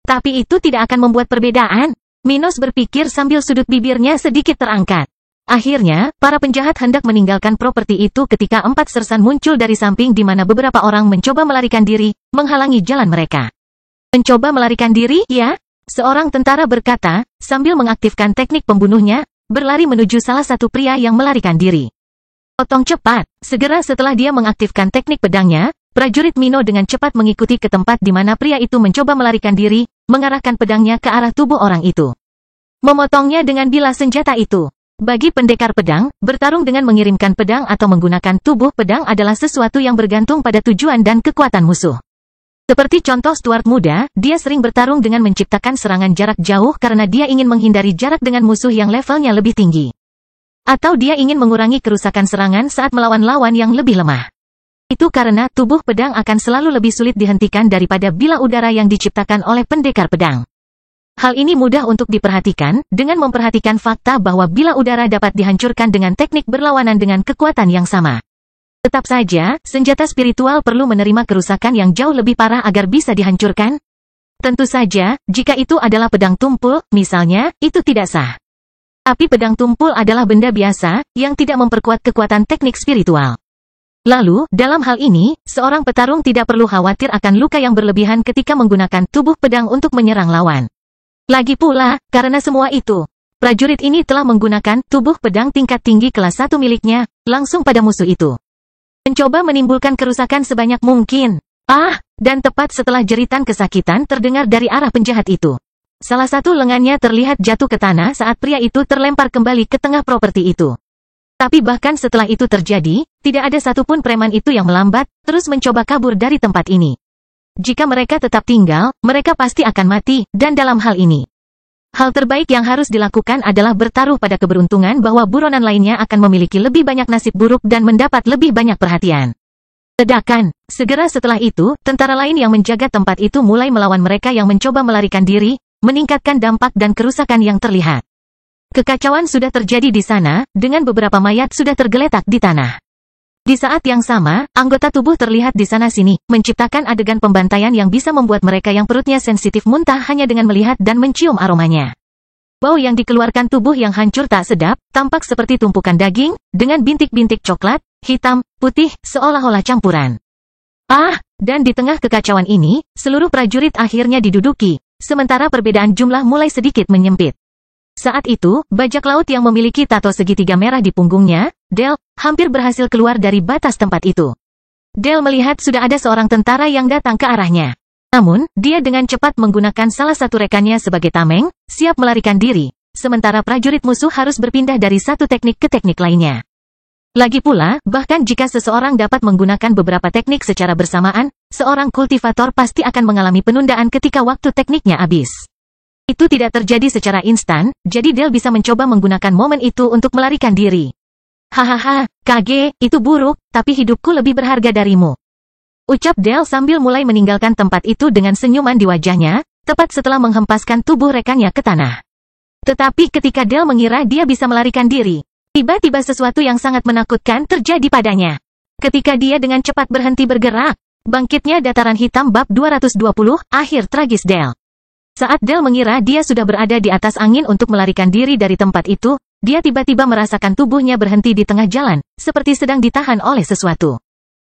Speaker 1: Tapi itu tidak akan membuat perbedaan. Minos berpikir sambil sudut bibirnya sedikit terangkat. Akhirnya, para penjahat hendak meninggalkan properti itu ketika 4 sersan muncul dari samping di mana beberapa orang mencoba melarikan diri, menghalangi jalan mereka. Mencoba melarikan diri, ya? Seorang tentara berkata, sambil mengaktifkan teknik pembunuhnya, berlari menuju salah satu pria yang melarikan diri. Potong cepat, segera setelah dia mengaktifkan teknik pedangnya, prajurit Mino dengan cepat mengikuti ke tempat di mana pria itu mencoba melarikan diri, mengarahkan pedangnya ke arah tubuh orang itu. Memotongnya dengan bilah senjata itu. Bagi pendekar pedang, bertarung dengan mengirimkan pedang atau menggunakan tubuh pedang adalah sesuatu yang bergantung pada tujuan dan kekuatan musuh. Seperti contoh Stuart muda, dia sering bertarung dengan menciptakan serangan jarak jauh karena dia ingin menghindari jarak dengan musuh yang levelnya lebih tinggi. Atau dia ingin mengurangi kerusakan serangan saat melawan lawan yang lebih lemah. Itu karena tubuh pedang akan selalu lebih sulit dihentikan daripada bilah udara yang diciptakan oleh pendekar pedang. Hal ini mudah untuk diperhatikan, dengan memperhatikan fakta bahwa bilah udara dapat dihancurkan dengan teknik berlawanan dengan kekuatan yang sama. Tetap saja, senjata spiritual perlu menerima kerusakan yang jauh lebih parah agar bisa dihancurkan. Tentu saja, jika itu adalah pedang tumpul, misalnya, itu tidak sah. Tapi pedang tumpul adalah benda biasa, yang tidak memperkuat kekuatan teknik spiritual. Lalu, dalam hal ini, seorang petarung tidak perlu khawatir akan luka yang berlebihan ketika menggunakan tubuh pedang untuk menyerang lawan. Lagi pula, karena semua itu, prajurit ini telah menggunakan tubuh pedang tingkat tinggi kelas 1 miliknya, langsung pada musuh itu. Mencoba menimbulkan kerusakan sebanyak mungkin. Dan tepat setelah jeritan kesakitan terdengar dari arah penjahat itu. Salah satu lengannya terlihat jatuh ke tanah saat pria itu terlempar kembali ke tengah properti itu. Tapi bahkan setelah itu terjadi, tidak ada satupun preman itu yang melambat, terus mencoba kabur dari tempat ini. Jika mereka tetap tinggal, mereka pasti akan mati, dan dalam hal ini, hal terbaik yang harus dilakukan adalah bertaruh pada keberuntungan bahwa buronan lainnya akan memiliki lebih banyak nasib buruk dan mendapat lebih banyak perhatian. Ledakan. Segera setelah itu, tentara lain yang menjaga tempat itu mulai melawan mereka yang mencoba melarikan diri, meningkatkan dampak dan kerusakan yang terlihat. Kekacauan sudah terjadi di sana, dengan beberapa mayat sudah tergeletak di tanah. Di saat yang sama, anggota tubuh terlihat di sana-sini, menciptakan adegan pembantaian yang bisa membuat mereka yang perutnya sensitif muntah hanya dengan melihat dan mencium aromanya. Bau yang dikeluarkan tubuh yang hancur tak sedap, tampak seperti tumpukan daging, dengan bintik-bintik coklat, hitam, putih, seolah-olah campuran. Dan di tengah kekacauan ini, seluruh prajurit akhirnya diduduki, sementara perbedaan jumlah mulai sedikit menyempit. Saat itu, bajak laut yang memiliki tato segitiga merah di punggungnya, Del, hampir berhasil keluar dari batas tempat itu. Del melihat sudah ada seorang tentara yang datang ke arahnya. Namun, dia dengan cepat menggunakan salah satu rekannya sebagai tameng, siap melarikan diri, sementara prajurit musuh harus berpindah dari satu teknik ke teknik lainnya. Lagi pula, bahkan jika seseorang dapat menggunakan beberapa teknik secara bersamaan, seorang kultivator pasti akan mengalami penundaan ketika waktu tekniknya habis. Itu tidak terjadi secara instan, jadi Del bisa mencoba menggunakan momen itu untuk melarikan diri. Hahaha, Kage, itu buruk, tapi hidupku lebih berharga darimu. Ucap Del sambil mulai meninggalkan tempat itu dengan senyuman di wajahnya, tepat setelah menghempaskan tubuh rekannya ke tanah. Tetapi ketika Del mengira dia bisa melarikan diri, tiba-tiba sesuatu yang sangat menakutkan terjadi padanya. Ketika dia dengan cepat berhenti bergerak, bangkitnya dataran hitam bab 220, akhir tragis Del. Saat Del mengira dia sudah berada di atas angin untuk melarikan diri dari tempat itu, dia tiba-tiba merasakan tubuhnya berhenti di tengah jalan, seperti sedang ditahan oleh sesuatu.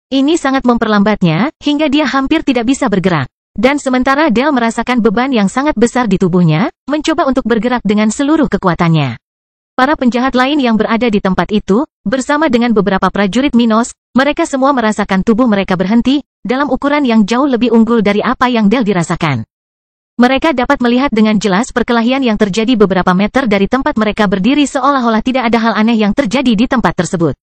Speaker 1: Ini sangat memperlambatnya, hingga dia hampir tidak bisa bergerak. Dan sementara Del merasakan beban yang sangat besar di tubuhnya, mencoba untuk bergerak dengan seluruh kekuatannya. Para penjahat lain yang berada di tempat itu, bersama dengan beberapa prajurit Minos, mereka semua merasakan tubuh mereka berhenti, dalam ukuran yang jauh lebih unggul dari apa yang Del dirasakan. Mereka dapat melihat dengan jelas perkelahian yang terjadi beberapa meter dari tempat mereka berdiri seolah-olah tidak ada hal aneh yang terjadi di tempat tersebut.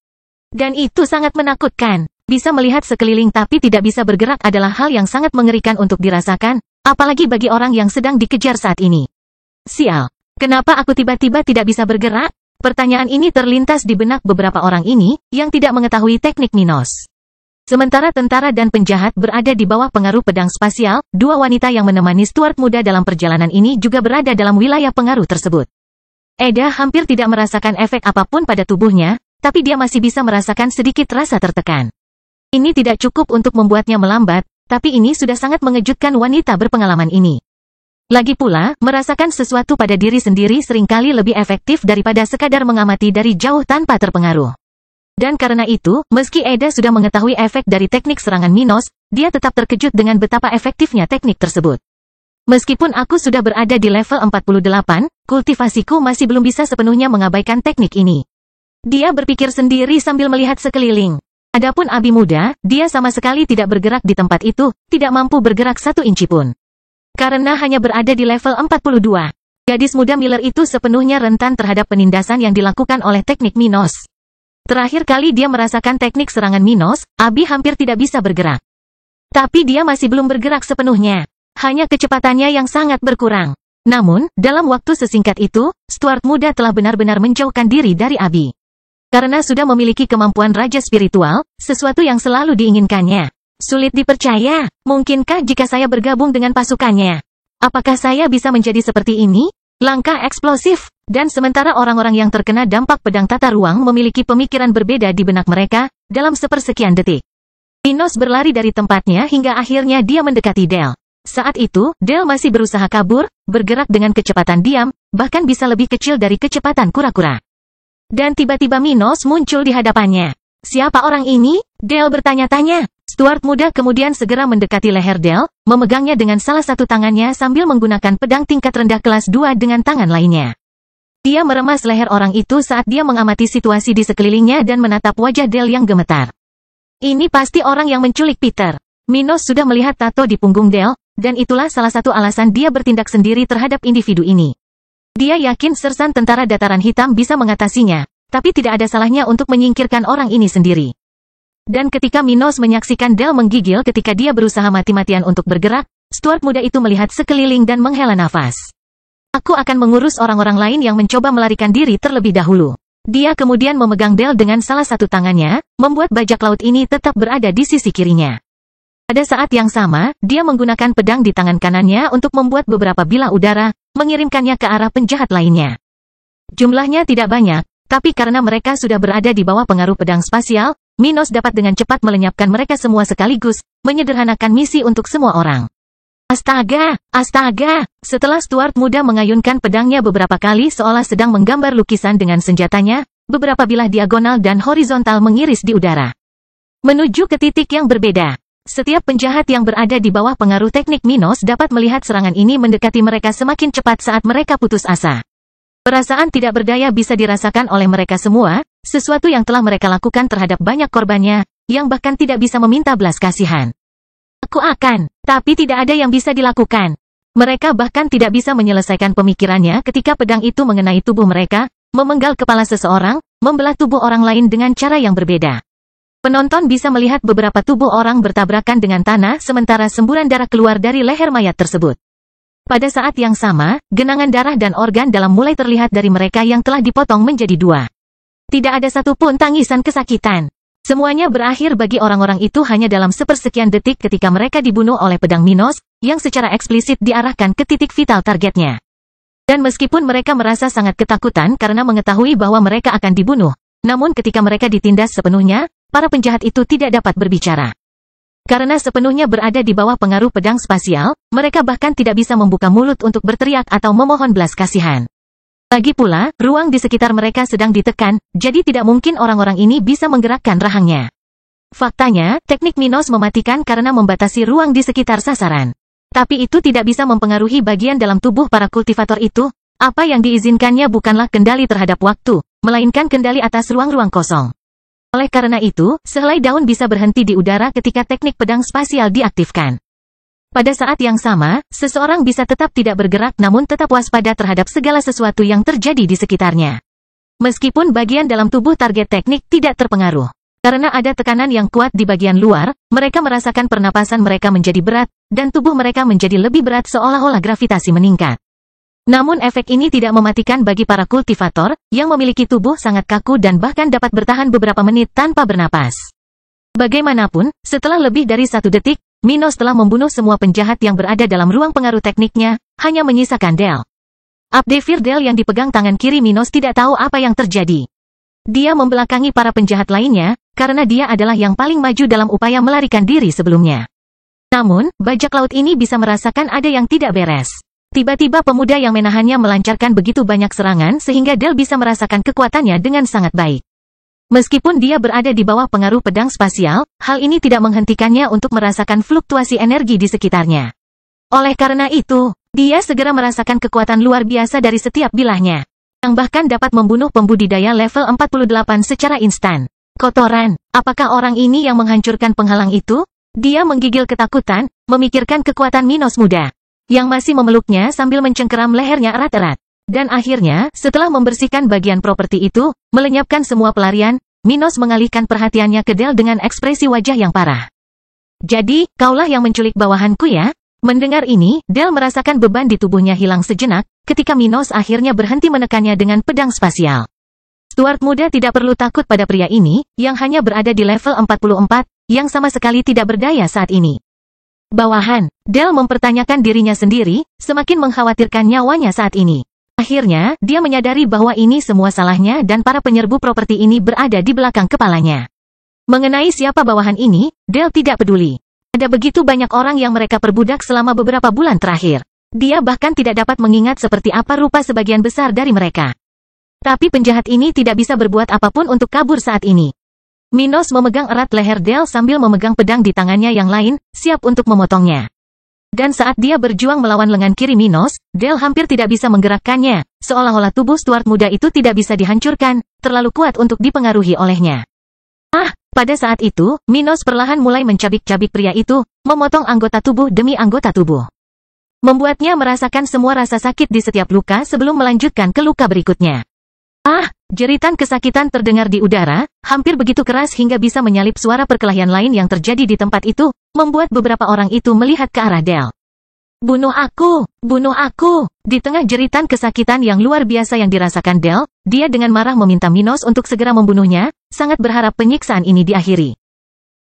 Speaker 1: Dan itu sangat menakutkan. Bisa melihat sekeliling tapi tidak bisa bergerak adalah hal yang sangat mengerikan untuk dirasakan, apalagi bagi orang yang sedang dikejar saat ini. Sial, kenapa aku tiba-tiba tidak bisa bergerak? Pertanyaan ini terlintas di benak beberapa orang ini, yang tidak mengetahui teknik Minos. Sementara tentara dan penjahat berada di bawah pengaruh pedang spasial, dua wanita yang menemani Stuart muda dalam perjalanan ini juga berada dalam wilayah pengaruh tersebut. Eda hampir tidak merasakan efek apapun pada tubuhnya, tapi dia masih bisa merasakan sedikit rasa tertekan. Ini tidak cukup untuk membuatnya melambat, tapi ini sudah sangat mengejutkan wanita berpengalaman ini. Lagi pula, merasakan sesuatu pada diri sendiri seringkali lebih efektif daripada sekadar mengamati dari jauh tanpa terpengaruh. Dan karena itu, meski Eda sudah mengetahui efek dari teknik serangan Minos, dia tetap terkejut dengan betapa efektifnya teknik tersebut. Meskipun aku sudah berada di level 48, kultivasiku masih belum bisa sepenuhnya mengabaikan teknik ini. Dia berpikir sendiri sambil melihat sekeliling. Adapun Abi muda, dia sama sekali tidak bergerak di tempat itu, tidak mampu bergerak 1 inci pun. Karena hanya berada di level 42. Gadis muda Miller itu sepenuhnya rentan terhadap penindasan yang dilakukan oleh teknik Minos. Terakhir kali dia merasakan teknik serangan Minos, Abi hampir tidak bisa bergerak. Tapi dia masih belum bergerak sepenuhnya. Hanya kecepatannya yang sangat berkurang. Namun, dalam waktu sesingkat itu, Stuart muda telah benar-benar menjauhkan diri dari Abi. Karena sudah memiliki kemampuan raja spiritual, sesuatu yang selalu diinginkannya. Sulit dipercaya, mungkinkah jika saya bergabung dengan pasukannya? Apakah saya bisa menjadi seperti ini? Langkah eksplosif. Dan sementara orang-orang yang terkena dampak pedang tata ruang memiliki pemikiran berbeda di benak mereka, dalam sepersekian detik. Minos berlari dari tempatnya hingga akhirnya dia mendekati Del. Saat itu, Del masih berusaha kabur, bergerak dengan kecepatan diam, bahkan bisa lebih kecil dari kecepatan kura-kura. Dan tiba-tiba Minos muncul di hadapannya. Siapa orang ini? Del bertanya-tanya. Stuart muda kemudian segera mendekati leher Del, memegangnya dengan salah satu tangannya sambil menggunakan pedang tingkat rendah kelas 2 dengan tangan lainnya. Dia meremas leher orang itu saat dia mengamati situasi di sekelilingnya dan menatap wajah Del yang gemetar. Ini pasti orang yang menculik Peter. Minos sudah melihat tato di punggung Del, dan itulah salah satu alasan dia bertindak sendiri terhadap individu ini. Dia yakin sersan tentara dataran hitam bisa mengatasinya, tapi tidak ada salahnya untuk menyingkirkan orang ini sendiri. Dan ketika Minos menyaksikan Del menggigil ketika dia berusaha mati-matian untuk bergerak, Stuart muda itu melihat sekeliling dan menghela nafas. Aku akan mengurus orang-orang lain yang mencoba melarikan diri terlebih dahulu. Dia kemudian memegang Del dengan salah satu tangannya, membuat bajak laut ini tetap berada di sisi kirinya. Pada saat yang sama, dia menggunakan pedang di tangan kanannya untuk membuat beberapa bilah udara, mengirimkannya ke arah penjahat lainnya. Jumlahnya tidak banyak, tapi karena mereka sudah berada di bawah pengaruh pedang spasial, Minos dapat dengan cepat melenyapkan mereka semua sekaligus, menyederhanakan misi untuk semua orang. Astaga, astaga! Setelah Stuart muda mengayunkan pedangnya beberapa kali seolah sedang menggambar lukisan dengan senjatanya, beberapa bilah diagonal dan horizontal mengiris di udara. Menuju ke titik yang berbeda. Setiap penjahat yang berada di bawah pengaruh teknik Minos dapat melihat serangan ini mendekati mereka semakin cepat saat mereka putus asa. Perasaan tidak berdaya bisa dirasakan oleh mereka semua, sesuatu yang telah mereka lakukan terhadap banyak korbannya, yang bahkan tidak bisa meminta belas kasihan. Aku akan, tapi tidak ada yang bisa dilakukan. Mereka bahkan tidak bisa menyelesaikan pemikirannya ketika pedang itu mengenai tubuh mereka, memenggal kepala seseorang, membelah tubuh orang lain dengan cara yang berbeda. Penonton bisa melihat beberapa tubuh orang bertabrakan dengan tanah sementara semburan darah keluar dari leher mayat tersebut. Pada saat yang sama, genangan darah dan organ dalam mulai terlihat dari mereka yang telah dipotong menjadi dua. Tidak ada satupun tangisan kesakitan. Semuanya berakhir bagi orang-orang itu hanya dalam sepersekian detik ketika mereka dibunuh oleh pedang Minos, yang secara eksplisit diarahkan ke titik vital targetnya. Dan meskipun mereka merasa sangat ketakutan karena mengetahui bahwa mereka akan dibunuh, namun ketika mereka ditindas sepenuhnya, para penjahat itu tidak dapat berbicara. Karena sepenuhnya berada di bawah pengaruh pedang spasial, mereka bahkan tidak bisa membuka mulut untuk berteriak atau memohon belas kasihan. Lagi pula, ruang di sekitar mereka sedang ditekan, jadi tidak mungkin orang-orang ini bisa menggerakkan rahangnya. Faktanya, teknik Minos mematikan karena membatasi ruang di sekitar sasaran. Tapi itu tidak bisa mempengaruhi bagian dalam tubuh para kultivator itu. Apa yang diizinkannya bukanlah kendali terhadap waktu, melainkan kendali atas ruang-ruang kosong. Oleh karena itu, sehelai daun bisa berhenti di udara ketika teknik pedang spasial diaktifkan. Pada saat yang sama, seseorang bisa tetap tidak bergerak namun tetap waspada terhadap segala sesuatu yang terjadi di sekitarnya. Meskipun bagian dalam tubuh target teknik tidak terpengaruh. Karena ada tekanan yang kuat di bagian luar, mereka merasakan pernapasan mereka menjadi berat, dan tubuh mereka menjadi lebih berat seolah-olah gravitasi meningkat. Namun efek ini tidak mematikan bagi para kultivator, yang memiliki tubuh sangat kaku dan bahkan dapat bertahan beberapa menit tanpa bernapas. Bagaimanapun, setelah lebih dari 1 detik, Minos telah membunuh semua penjahat yang berada dalam ruang pengaruh tekniknya, hanya menyisakan Del. Abdevir Del yang dipegang tangan kiri Minos tidak tahu apa yang terjadi. Dia membelakangi para penjahat lainnya, karena dia adalah yang paling maju dalam upaya melarikan diri sebelumnya. Namun, bajak laut ini bisa merasakan ada yang tidak beres. Tiba-tiba pemuda yang menahannya melancarkan begitu banyak serangan sehingga Del bisa merasakan kekuatannya dengan sangat baik. Meskipun dia berada di bawah pengaruh pedang spasial, hal ini tidak menghentikannya untuk merasakan fluktuasi energi di sekitarnya. Oleh karena itu, dia segera merasakan kekuatan luar biasa dari setiap bilahnya, yang bahkan dapat membunuh pembudidaya level 48 secara instan. Kotoran, apakah orang ini yang menghancurkan penghalang itu? Dia menggigil ketakutan, memikirkan kekuatan Minos muda yang masih memeluknya sambil mencengkeram lehernya erat-erat. Dan akhirnya, setelah membersihkan bagian properti itu, melenyapkan semua pelarian, Minos mengalihkan perhatiannya ke Del dengan ekspresi wajah yang parah. Jadi, kaulah yang menculik bawahanku ya? Mendengar ini, Del merasakan beban di tubuhnya hilang sejenak, ketika Minos akhirnya berhenti menekannya dengan pedang spasial. Stuart muda tidak perlu takut pada pria ini, yang hanya berada di level 44, yang sama sekali tidak berdaya saat ini. Bawahan, Del mempertanyakan dirinya sendiri, semakin mengkhawatirkan nyawanya saat ini. Akhirnya, dia menyadari bahwa ini semua salahnya dan para penyerbu properti ini berada di belakang kepalanya. Mengenai siapa bawahan ini, Del tidak peduli. Ada begitu banyak orang yang mereka perbudak selama beberapa bulan terakhir. Dia bahkan tidak dapat mengingat seperti apa rupa sebagian besar dari mereka. Tapi penjahat ini tidak bisa berbuat apapun untuk kabur saat ini. Minos memegang erat leher Del sambil memegang pedang di tangannya yang lain, siap untuk memotongnya. Dan saat dia berjuang melawan lengan kiri Minos, Del hampir tidak bisa menggerakkannya, seolah-olah tubuh Stuart muda itu tidak bisa dihancurkan, terlalu kuat untuk dipengaruhi olehnya. Pada saat itu, Minos perlahan mulai mencabik-cabik pria itu, memotong anggota tubuh demi anggota tubuh. Membuatnya merasakan semua rasa sakit di setiap luka sebelum melanjutkan ke luka berikutnya. Jeritan kesakitan terdengar di udara, hampir begitu keras hingga bisa menyalip suara perkelahian lain yang terjadi di tempat itu, membuat beberapa orang itu melihat ke arah Del. Bunuh aku! Bunuh aku! Di tengah jeritan kesakitan yang luar biasa yang dirasakan Del, dia dengan marah meminta Minos untuk segera membunuhnya, sangat berharap penyiksaan ini diakhiri.